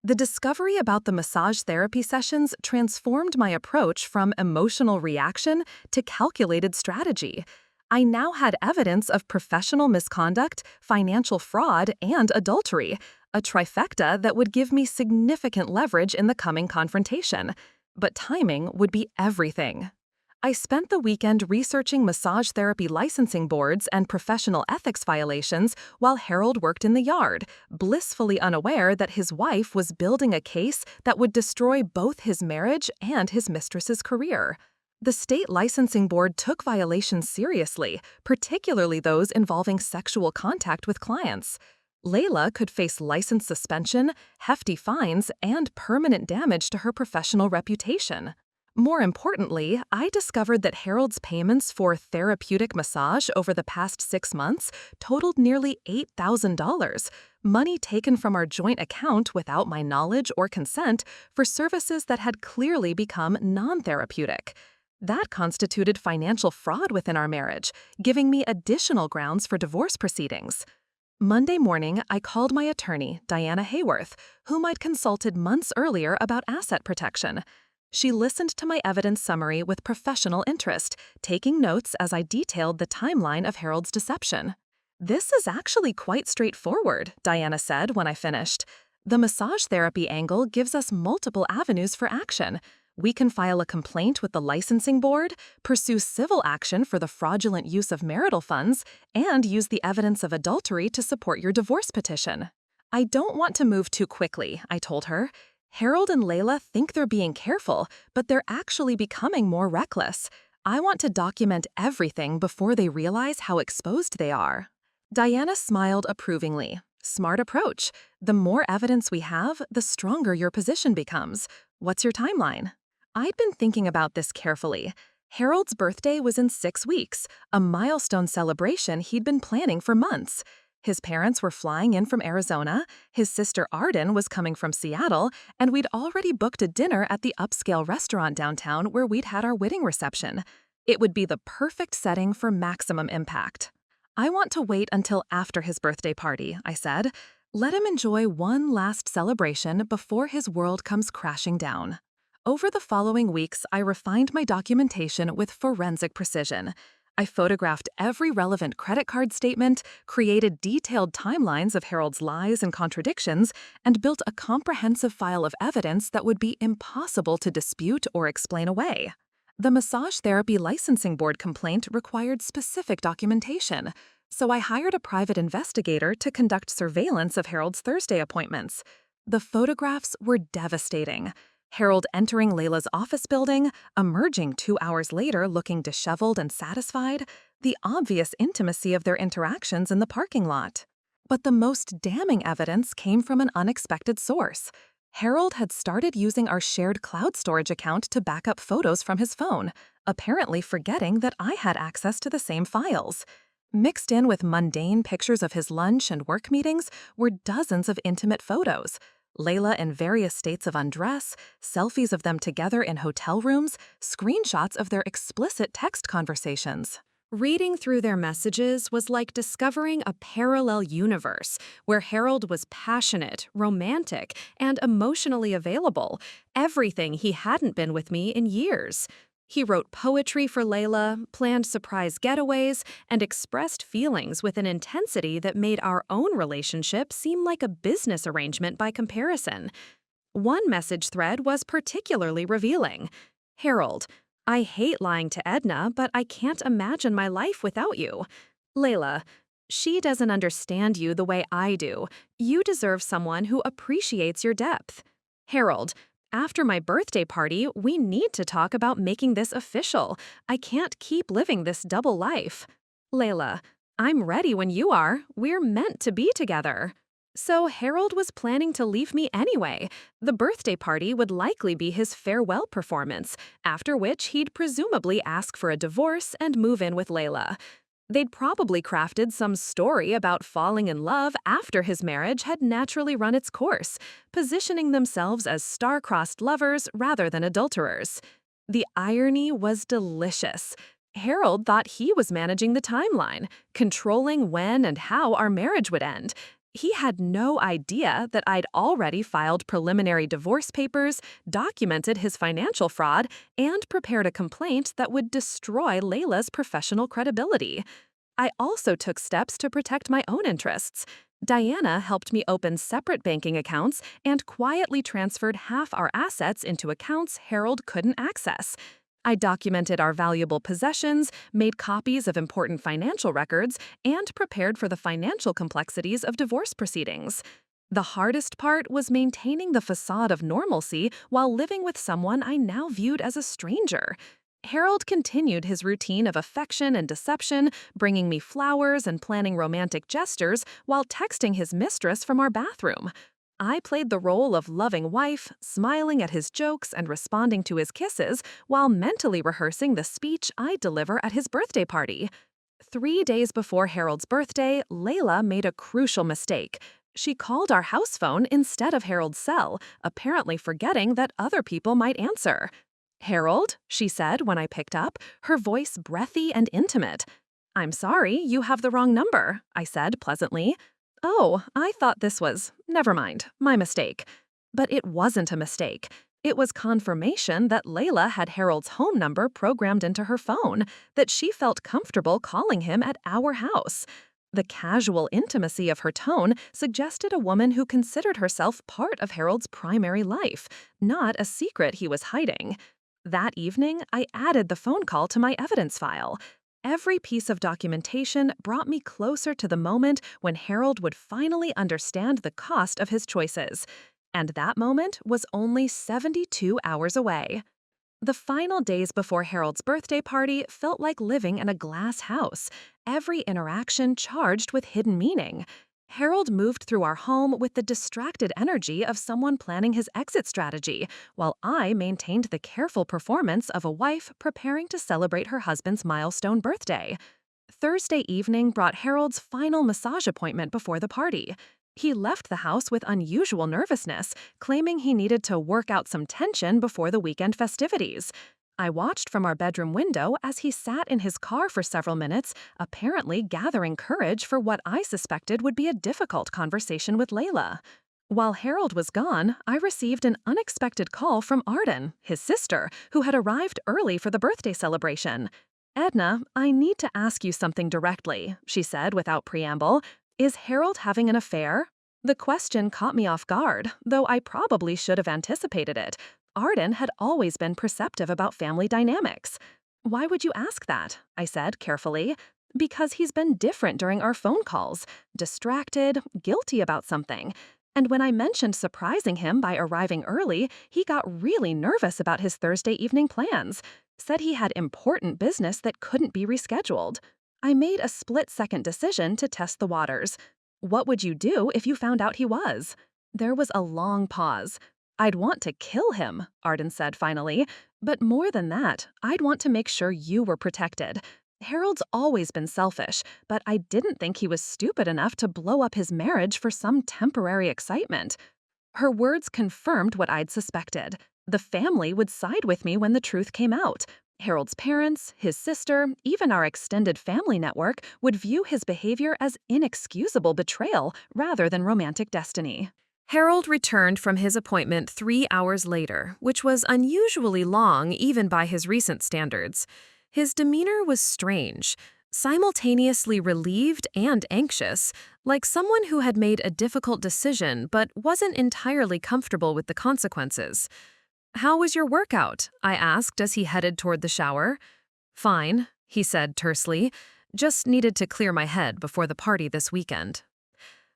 The discovery about the massage therapy sessions transformed my approach from emotional reaction to calculated strategy. I now had evidence of professional misconduct, financial fraud, and adultery, a trifecta that would give me significant leverage in the coming confrontation. But timing would be everything. I spent the weekend researching massage therapy licensing boards and professional ethics violations while Harold worked in the yard, blissfully unaware that his wife was building a case that would destroy both his marriage and his mistress's career. The state licensing board took violations seriously, particularly those involving sexual contact with clients. Layla could face license suspension, hefty fines, and permanent damage to her professional reputation. More importantly, I discovered that Harold's payments for therapeutic massage over the past 6 months totaled nearly $8,000, money taken from our joint account without my knowledge or consent for services that had clearly become non-therapeutic. That constituted financial fraud within our marriage, giving me additional grounds for divorce proceedings. Monday morning, I called my attorney, Diana Hayworth, whom I'd consulted months earlier about asset protection. She listened to my evidence summary with professional interest, taking notes as I detailed the timeline of Harold's deception. "This is actually quite straightforward," Diana said when I finished. "The massage therapy angle gives us multiple avenues for action. We can file a complaint with the licensing board, pursue civil action for the fraudulent use of marital funds, and use the evidence of adultery to support your divorce petition." "I don't want to move too quickly," I told her. "Harold and Layla think they're being careful, but they're actually becoming more reckless. I want to document everything before they realize how exposed they are." Diana smiled approvingly. Smart approach. The more evidence we have, the stronger your position becomes. What's your timeline? I'd been thinking about this carefully. Harold's birthday was in 6 weeks, a milestone celebration he'd been planning for months. His parents were flying in from Arizona, his sister Arden was coming from Seattle, and we'd already booked a dinner at the upscale restaurant downtown where we'd had our wedding reception. It would be the perfect setting for maximum impact. I want to wait until after his birthday party, I said. Let him enjoy one last celebration before his world comes crashing down. Over the following weeks, I refined my documentation with forensic precision. I photographed every relevant credit card statement, created detailed timelines of Harold's lies and contradictions, and built a comprehensive file of evidence that would be impossible to dispute or explain away. The massage therapy licensing board complaint required specific documentation, so I hired a private investigator to conduct surveillance of Harold's Thursday appointments. The photographs were devastating. Harold entering Layla's office building, emerging 2 hours later looking disheveled and satisfied, the obvious intimacy of their interactions in the parking lot. But the most damning evidence came from an unexpected source. Harold had started using our shared cloud storage account to back up photos from his phone, apparently forgetting that I had access to the same files. Mixed in with mundane pictures of his lunch and work meetings were dozens of intimate photos. Layla in various states of undress, selfies of them together in hotel rooms, screenshots of their explicit text conversations. Reading through their messages was like discovering a parallel universe where Harold was passionate, romantic, and emotionally available, everything he hadn't been with me in years. He wrote poetry for Layla, planned surprise getaways, and expressed feelings with an intensity that made our own relationship seem like a business arrangement by comparison. One message thread was particularly revealing. Harold, I hate lying to Edna, but I can't imagine my life without you. Layla, she doesn't understand you the way I do. You deserve someone who appreciates your depth. Harold, after my birthday party, we need to talk about making this official. I can't keep living this double life. Layla, I'm ready when you are. We're meant to be together. So Harold was planning to leave me anyway. The birthday party would likely be his farewell performance, after which he'd presumably ask for a divorce and move in with Layla. They'd probably crafted some story about falling in love after his marriage had naturally run its course, positioning themselves as star-crossed lovers rather than adulterers. The irony was delicious. Harold thought he was managing the timeline, controlling when and how our marriage would end. He had no idea that I'd already filed preliminary divorce papers, documented his financial fraud, and prepared a complaint that would destroy Layla's professional credibility. I also took steps to protect my own interests. Diana helped me open separate banking accounts and quietly transferred half our assets into accounts Harold couldn't access. I documented our valuable possessions, made copies of important financial records, and prepared for the financial complexities of divorce proceedings. The hardest part was maintaining the facade of normalcy while living with someone I now viewed as a stranger. Harold continued his routine of affection and deception, bringing me flowers and planning romantic gestures while texting his mistress from our bathroom. I played the role of loving wife, smiling at his jokes and responding to his kisses while mentally rehearsing the speech I'd deliver at his birthday party. 3 days before Harold's birthday, Layla made a crucial mistake. She called our house phone instead of Harold's cell, apparently forgetting that other people might answer. "Harold," she said when I picked up, her voice breathy and intimate. "I'm sorry, you have the wrong number," I said pleasantly. "Oh, I thought this was… never mind, my mistake." But it wasn't a mistake. It was confirmation that Layla had Harold's home number programmed into her phone, that she felt comfortable calling him at our house. The casual intimacy of her tone suggested a woman who considered herself part of Harold's primary life, not a secret he was hiding. That evening, I added the phone call to my evidence file. Every piece of documentation brought me closer to the moment when Harold would finally understand the cost of his choices. And that moment was only 72 hours away. The final days before Harold's birthday party felt like living in a glass house, every interaction charged with hidden meaning. Harold moved through our home with the distracted energy of someone planning his exit strategy, while I maintained the careful performance of a wife preparing to celebrate her husband's milestone birthday. Thursday evening brought Harold's final massage appointment before the party. He left the house with unusual nervousness, claiming he needed to work out some tension before the weekend festivities. I watched from our bedroom window as he sat in his car for several minutes, apparently gathering courage for what I suspected would be a difficult conversation with Layla. While Harold was gone, I received an unexpected call from Arden, his sister, who had arrived early for the birthday celebration. "Edna, I need to ask you something directly," she said without preamble. "Is Harold having an affair?" The question caught me off guard, though I probably should have anticipated it. Arden had always been perceptive about family dynamics. "Why would you ask that?" I said carefully. "Because he's been different during our phone calls, distracted, guilty about something. And when I mentioned surprising him by arriving early, he got really nervous about his Thursday evening plans. Said he had important business that couldn't be rescheduled. I made a split-second decision to test the waters. What would you do if you found out he was?" There was a long pause. "I'd want to kill him," Arden said finally. "But more than that, I'd want to make sure you were protected. Harold's always been selfish, but I didn't think he was stupid enough to blow up his marriage for some temporary excitement." Her words confirmed what I'd suspected. The family would side with me when the truth came out. Harold's parents, his sister, even our extended family network would view his behavior as inexcusable betrayal rather than romantic destiny. Harold returned from his appointment 3 hours later, which was unusually long even by his recent standards. His demeanor was strange, simultaneously relieved and anxious, like someone who had made a difficult decision but wasn't entirely comfortable with the consequences. "How was your workout?" I asked as he headed toward the shower. "Fine," he said tersely. "Just needed to clear my head before the party this weekend."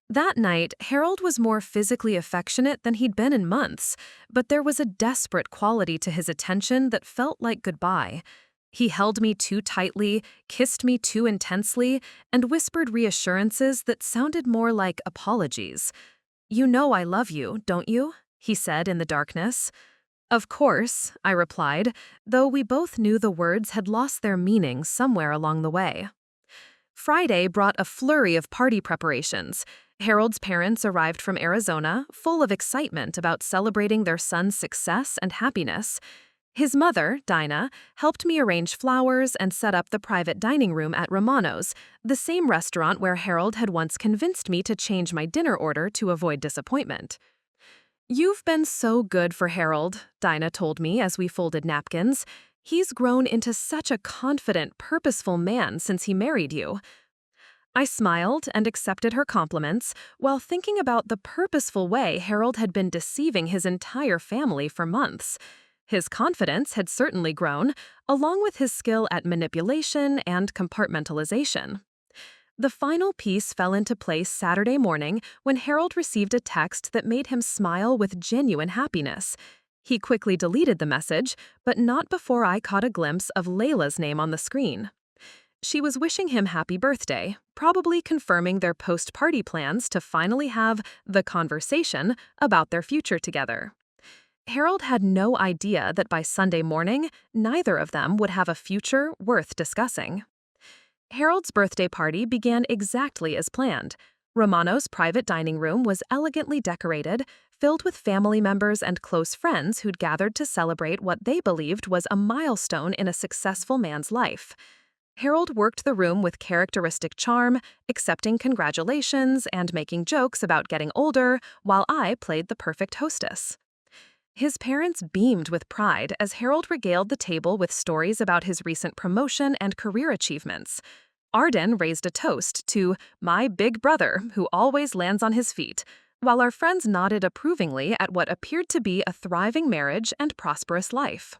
That night, Harold was more physically affectionate than he'd been in months, but there was a desperate quality to his attention that felt like goodbye. He held me too tightly, kissed me too intensely, and whispered reassurances that sounded more like apologies. "You know I love you, don't you?" he said in the darkness. "Of course," I replied, though we both knew the words had lost their meaning somewhere along the way. Friday brought a flurry of party preparations. Harold's parents arrived from Arizona, full of excitement about celebrating their son's success and happiness. His mother, Dinah, helped me arrange flowers and set up the private dining room at Romano's, the same restaurant where Harold had once convinced me to change my dinner order to avoid disappointment. "You've been so good for Harold," Dinah told me as we folded napkins. "He's grown into such a confident, purposeful man since he married you." I smiled and accepted her compliments while thinking about the purposeful way Harold had been deceiving his entire family for months. His confidence had certainly grown, along with his skill at manipulation and compartmentalization. The final piece fell into place Saturday morning when Harold received a text that made him smile with genuine happiness. He quickly deleted the message, but not before I caught a glimpse of Layla's name on the screen. She was wishing him happy birthday, probably confirming their post-party plans to finally have the conversation about their future together. Harold had no idea that by Sunday morning, neither of them would have a future worth discussing. Harold's birthday party began exactly as planned. Romano's private dining room was elegantly decorated, filled with family members and close friends who'd gathered to celebrate what they believed was a milestone in a successful man's life. Harold worked the room with characteristic charm, accepting congratulations and making jokes about getting older, while I played the perfect hostess. His parents beamed with pride as Harold regaled the table with stories about his recent promotion and career achievements. Arden raised a toast to "my big brother, who always lands on his feet," while our friends nodded approvingly at what appeared to be a thriving marriage and prosperous life.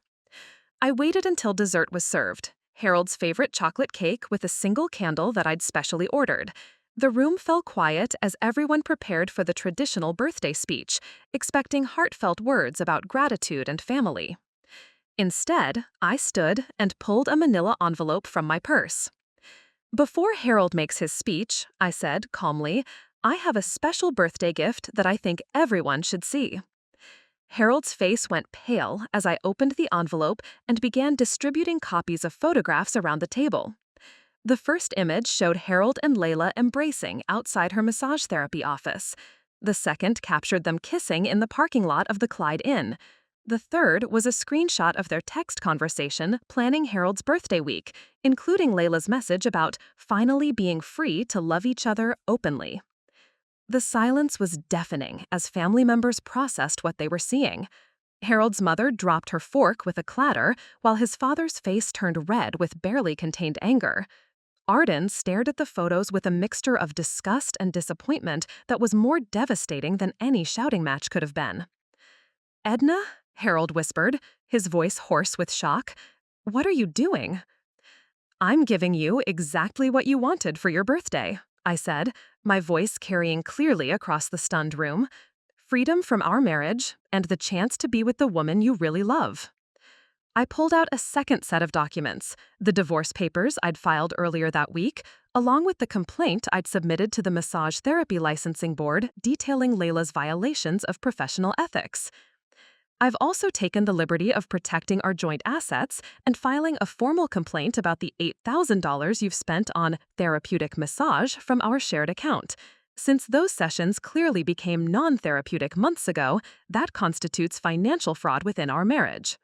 I waited until dessert was served, Harold's favorite chocolate cake with a single candle that I'd specially ordered. The room fell quiet as everyone prepared for the traditional birthday speech, expecting heartfelt words about gratitude and family. Instead, I stood and pulled a manila envelope from my purse. Before Harold makes his speech, I said calmly, I have a special birthday gift that I think everyone should see. Harold's face went pale as I opened the envelope and began distributing copies of photographs around the table. The first image showed Harold and Layla embracing outside her massage therapy office. The second captured them kissing in the parking lot of the Clyde Inn. The third was a screenshot of their text conversation planning Harold's birthday week, including Layla's message about finally being free to love each other openly. The silence was deafening as family members processed what they were seeing. Harold's mother dropped her fork with a clatter, while his father's face turned red with barely contained anger. Arden stared at the photos with a mixture of disgust and disappointment that was more devastating than any shouting match could have been. "Edna?" Harold whispered, his voice hoarse with shock. "What are you doing?" "I'm giving you exactly what you wanted for your birthday," I said, my voice carrying clearly across the stunned room. "Freedom from our marriage and the chance to be with the woman you really love." I pulled out a second set of documents, the divorce papers I'd filed earlier that week, along with the complaint I'd submitted to the Massage Therapy Licensing Board detailing Layla's violations of professional ethics. I've also taken the liberty of protecting our joint assets and filing a formal complaint about the $8,000 you've spent on therapeutic massage from our shared account. Since those sessions clearly became non-therapeutic months ago, that constitutes financial fraud within our marriage.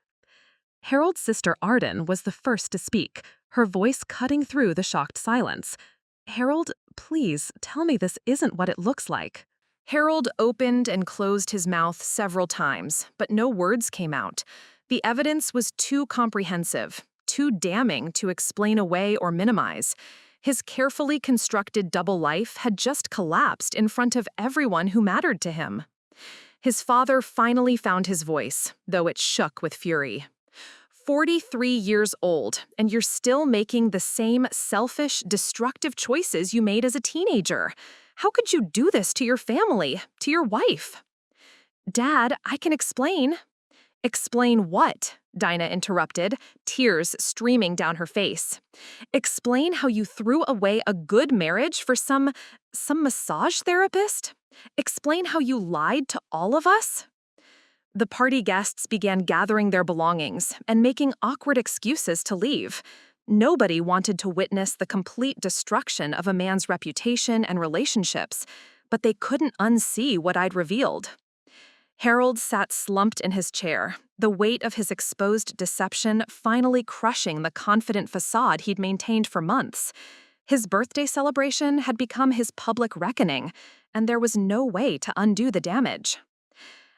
Harold's sister Arden was the first to speak, her voice cutting through the shocked silence. "Harold, please tell me this isn't what it looks like." Harold opened and closed his mouth several times, but no words came out. The evidence was too comprehensive, too damning to explain away or minimize. His carefully constructed double life had just collapsed in front of everyone who mattered to him. His father finally found his voice, though it shook with fury. 43 years old, and you're still making the same selfish, destructive choices you made as a teenager. How could you do this to your family, to your wife? "Dad, I can explain." "Explain what?" Dinah interrupted, tears streaming down her face. "Explain how you threw away a good marriage for some massage therapist? Explain how you lied to all of us?" The party guests began gathering their belongings and making awkward excuses to leave. Nobody wanted to witness the complete destruction of a man's reputation and relationships, but they couldn't unsee what I'd revealed. Harold sat slumped in his chair, the weight of his exposed deception finally crushing the confident facade he'd maintained for months. His birthday celebration had become his public reckoning, and there was no way to undo the damage.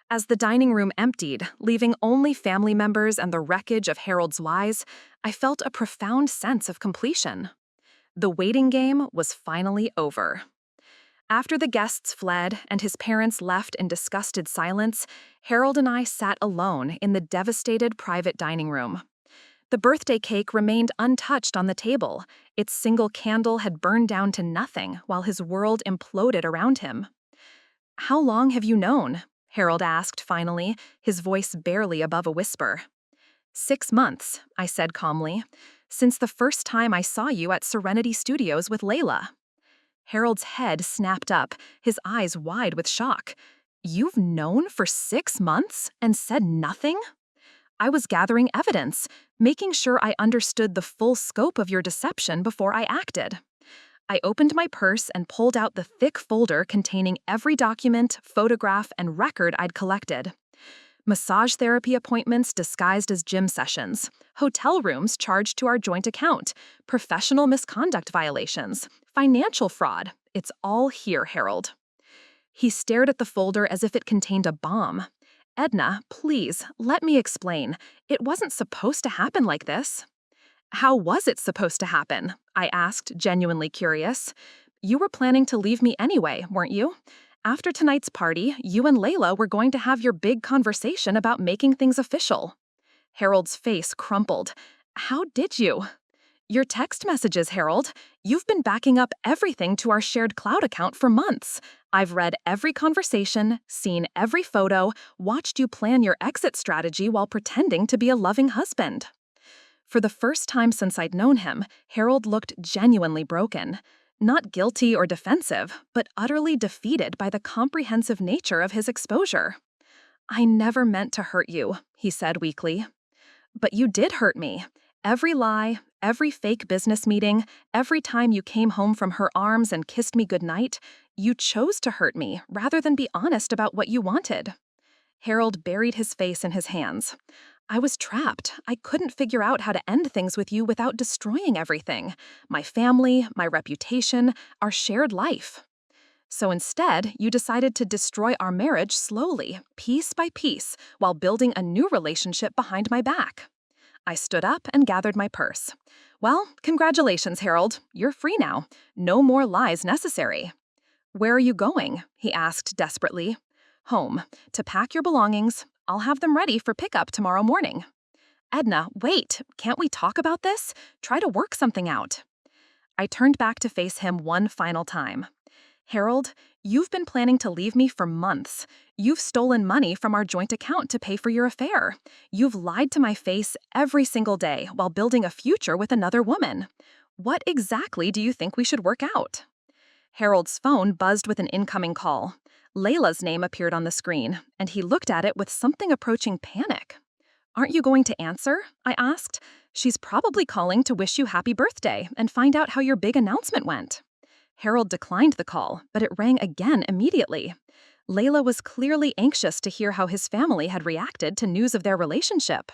As the dining room emptied, leaving only family members and the wreckage of Harold's lies, I felt a profound sense of completion. The waiting game was finally over. After the guests fled and his parents left in disgusted silence, Harold and I sat alone in the devastated private dining room. The birthday cake remained untouched on the table. Its single candle had burned down to nothing while his world imploded around him. "How long have you known?" Harold asked finally, his voice barely above a whisper. 6 months, I said calmly, "since the first time I saw you at Serenity Studios with Layla." Harold's head snapped up, his eyes wide with shock. "You've known for 6 months and said nothing?" "I was gathering evidence, making sure I understood the full scope of your deception before I acted." I opened my purse and pulled out the thick folder containing every document, photograph, and record I'd collected. Massage therapy appointments disguised as gym sessions, hotel rooms charged to our joint account, professional misconduct violations, financial fraud. It's all here, Harold. He stared at the folder as if it contained a bomb. "Edna, please, let me explain. It wasn't supposed to happen like this." "How was it supposed to happen?" I asked, genuinely curious. "You were planning to leave me anyway, weren't you? After tonight's party, you and Layla were going to have your big conversation about making things official." Harold's face crumpled. "How did you?" "Your text messages, Harold. You've been backing up everything to our shared cloud account for months. I've read every conversation, seen every photo, watched you plan your exit strategy while pretending to be a loving husband. For the first time since I'd known him, Harold looked genuinely broken. Not guilty or defensive, but utterly defeated by the comprehensive nature of his exposure. "I never meant to hurt you," he said weakly. "But you did hurt me. Every lie, every fake business meeting, every time you came home from her arms and kissed me goodnight, you chose to hurt me rather than be honest about what you wanted." Harold buried his face in his hands. "I was trapped. I couldn't figure out how to end things with you without destroying everything. My family, my reputation, our shared life. So instead, you decided to destroy our marriage slowly, piece by piece, while building a new relationship behind my back." I stood up and gathered my purse. "Well, congratulations, Harold. You're free now. No more lies necessary." "Where are you going?" he asked desperately. "Home. To pack your belongings. I'll have them ready for pickup tomorrow morning." "Edna, wait. Can't we talk about this? Try to work something out." I turned back to face him one final time. "Harold, you've been planning to leave me for months. You've stolen money from our joint account to pay for your affair. You've lied to my face every single day while building a future with another woman. What exactly do you think we should work out?" Harold's phone buzzed with an incoming call. Layla's name appeared on the screen, and he looked at it with something approaching panic. "Aren't you going to answer?" I asked. "She's probably calling to wish you happy birthday and find out how your big announcement went." Harold declined the call, but it rang again immediately. Layla was clearly anxious to hear how his family had reacted to news of their relationship.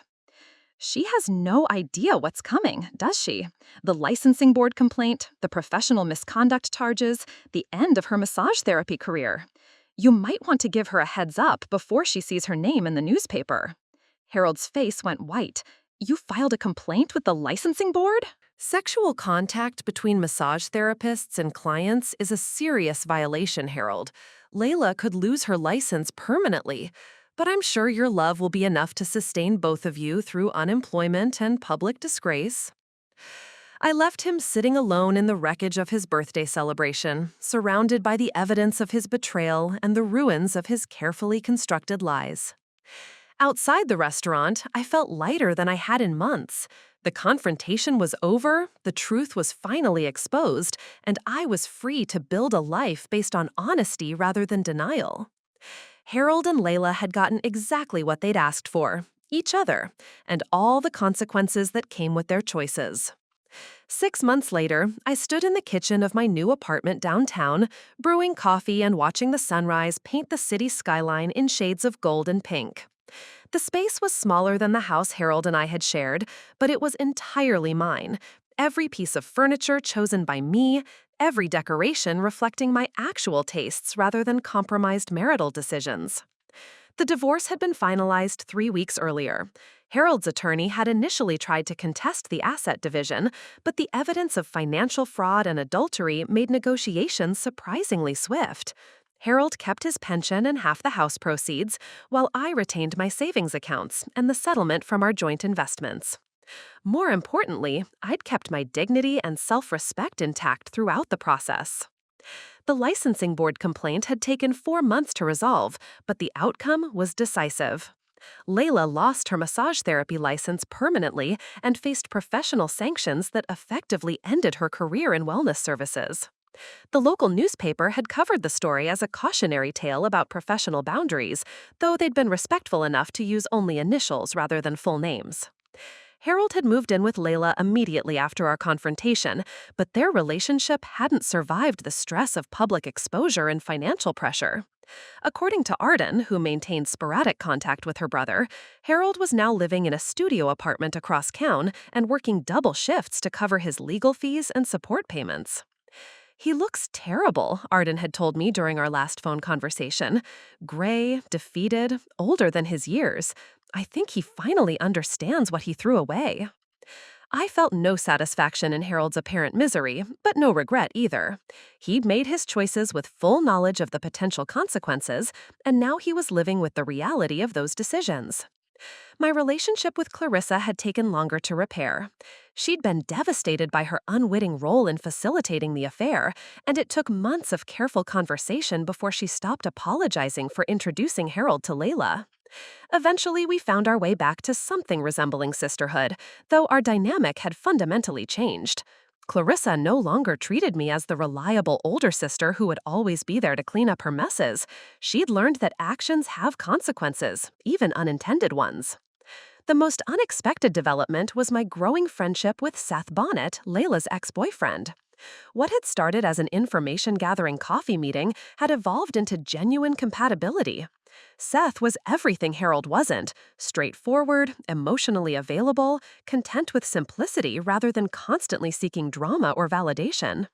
"She has no idea what's coming, does she? The licensing board complaint, the professional misconduct charges, the end of her massage therapy career. You might want to give her a heads up before she sees her name in the newspaper." Harold's face went white. "You filed a complaint with the licensing board?" Sexual contact between massage therapists and clients is a serious violation, Harold. Layla could lose her license permanently, but I'm sure your love will be enough to sustain both of you through unemployment and public disgrace. I left him sitting alone in the wreckage of his birthday celebration, surrounded by the evidence of his betrayal and the ruins of his carefully constructed lies. Outside the restaurant, I felt lighter than I had in months. The confrontation was over, the truth was finally exposed, and I was free to build a life based on honesty rather than denial. Harold and Layla had gotten exactly what they'd asked for, each other, and all the consequences that came with their choices. 6 months later, I stood in the kitchen of my new apartment downtown, brewing coffee and watching the sunrise paint the city skyline in shades of gold and pink. The space was smaller than the house Harold and I had shared, but it was entirely mine. Every piece of furniture chosen by me, every decoration reflecting my actual tastes rather than compromised marital decisions. The divorce had been finalized 3 weeks earlier. Harold's attorney had initially tried to contest the asset division, but the evidence of financial fraud and adultery made negotiations surprisingly swift. Harold kept his pension and half the house proceeds, while I retained my savings accounts and the settlement from our joint investments. More importantly, I'd kept my dignity and self-respect intact throughout the process. The licensing board complaint had taken 4 months to resolve, but the outcome was decisive. Layla lost her massage therapy license permanently and faced professional sanctions that effectively ended her career in wellness services. The local newspaper had covered the story as a cautionary tale about professional boundaries, though they'd been respectful enough to use only initials rather than full names. Harold had moved in with Layla immediately after our confrontation, but their relationship hadn't survived the stress of public exposure and financial pressure. According to Arden, who maintained sporadic contact with her brother, Harold was now living in a studio apartment across town and working double shifts to cover his legal fees and support payments. "He looks terrible," Arden had told me during our last phone conversation. "Gray, defeated, older than his years. I think he finally understands what he threw away." I felt no satisfaction in Harold's apparent misery, but no regret either. He'd made his choices with full knowledge of the potential consequences, and now he was living with the reality of those decisions. My relationship with Clarissa had taken longer to repair. She'd been devastated by her unwitting role in facilitating the affair, and it took months of careful conversation before she stopped apologizing for introducing Harold to Layla. Eventually, we found our way back to something resembling sisterhood, though our dynamic had fundamentally changed. Clarissa no longer treated me as the reliable older sister who would always be there to clean up her messes. She'd learned that actions have consequences, even unintended ones. The most unexpected development was my growing friendship with Seth Bonnet, Layla's ex-boyfriend. What had started as an information-gathering coffee meeting had evolved into genuine compatibility. Seth was everything Harold wasn't: straightforward, emotionally available, content with simplicity rather than constantly seeking drama or validation.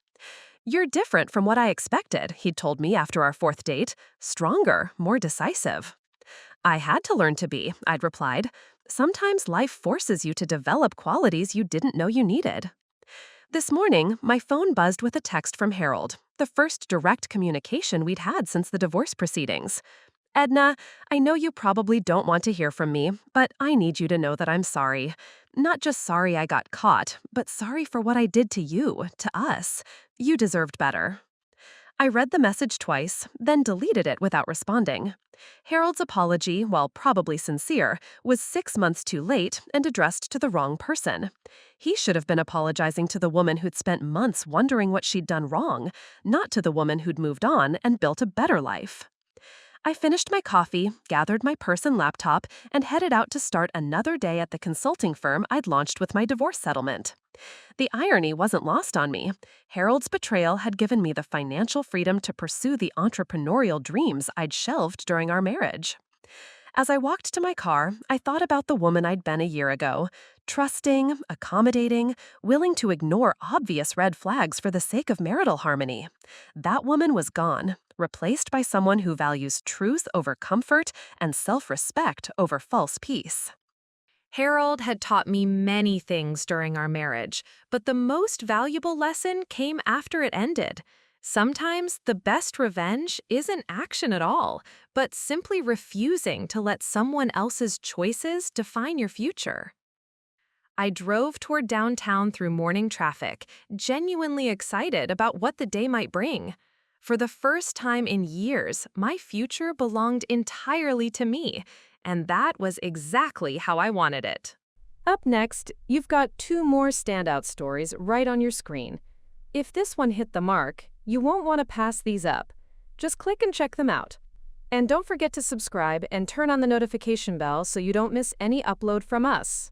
"You're different from what I expected," he'd told me after our fourth date. "Stronger, more decisive." "I had to learn to be," I'd replied. "Sometimes life forces you to develop qualities you didn't know you needed." This morning, my phone buzzed with a text from Harold, the first direct communication we'd had since the divorce proceedings. "Edna, I know you probably don't want to hear from me, but I need you to know that I'm sorry. Not just sorry I got caught, but sorry for what I did to you, to us. You deserved better." I read the message twice, then deleted it without responding. Harold's apology, while probably sincere, was 6 months too late and addressed to the wrong person. He should have been apologizing to the woman who'd spent months wondering what she'd done wrong, not to the woman who'd moved on and built a better life. I finished my coffee, gathered my purse and laptop, and headed out to start another day at the consulting firm I'd launched with my divorce settlement. The irony wasn't lost on me. Harold's betrayal had given me the financial freedom to pursue the entrepreneurial dreams I'd shelved during our marriage. As I walked to my car, I thought about the woman I'd been a year ago: trusting, accommodating, willing to ignore obvious red flags for the sake of marital harmony. That woman was gone, replaced by someone who values truth over comfort and self-respect over false peace. Harold had taught me many things during our marriage, but the most valuable lesson came after it ended. Sometimes the best revenge isn't action at all, but simply refusing to let someone else's choices define your future. I drove toward downtown through morning traffic, genuinely excited about what the day might bring. For the first time in years, my future belonged entirely to me, and that was exactly how I wanted it. Up next, you've got 2 more standout stories right on your screen. If this one hit the mark, you won't want to pass these up. Just click and check them out. And don't forget to subscribe and turn on the notification bell so you don't miss any upload from us.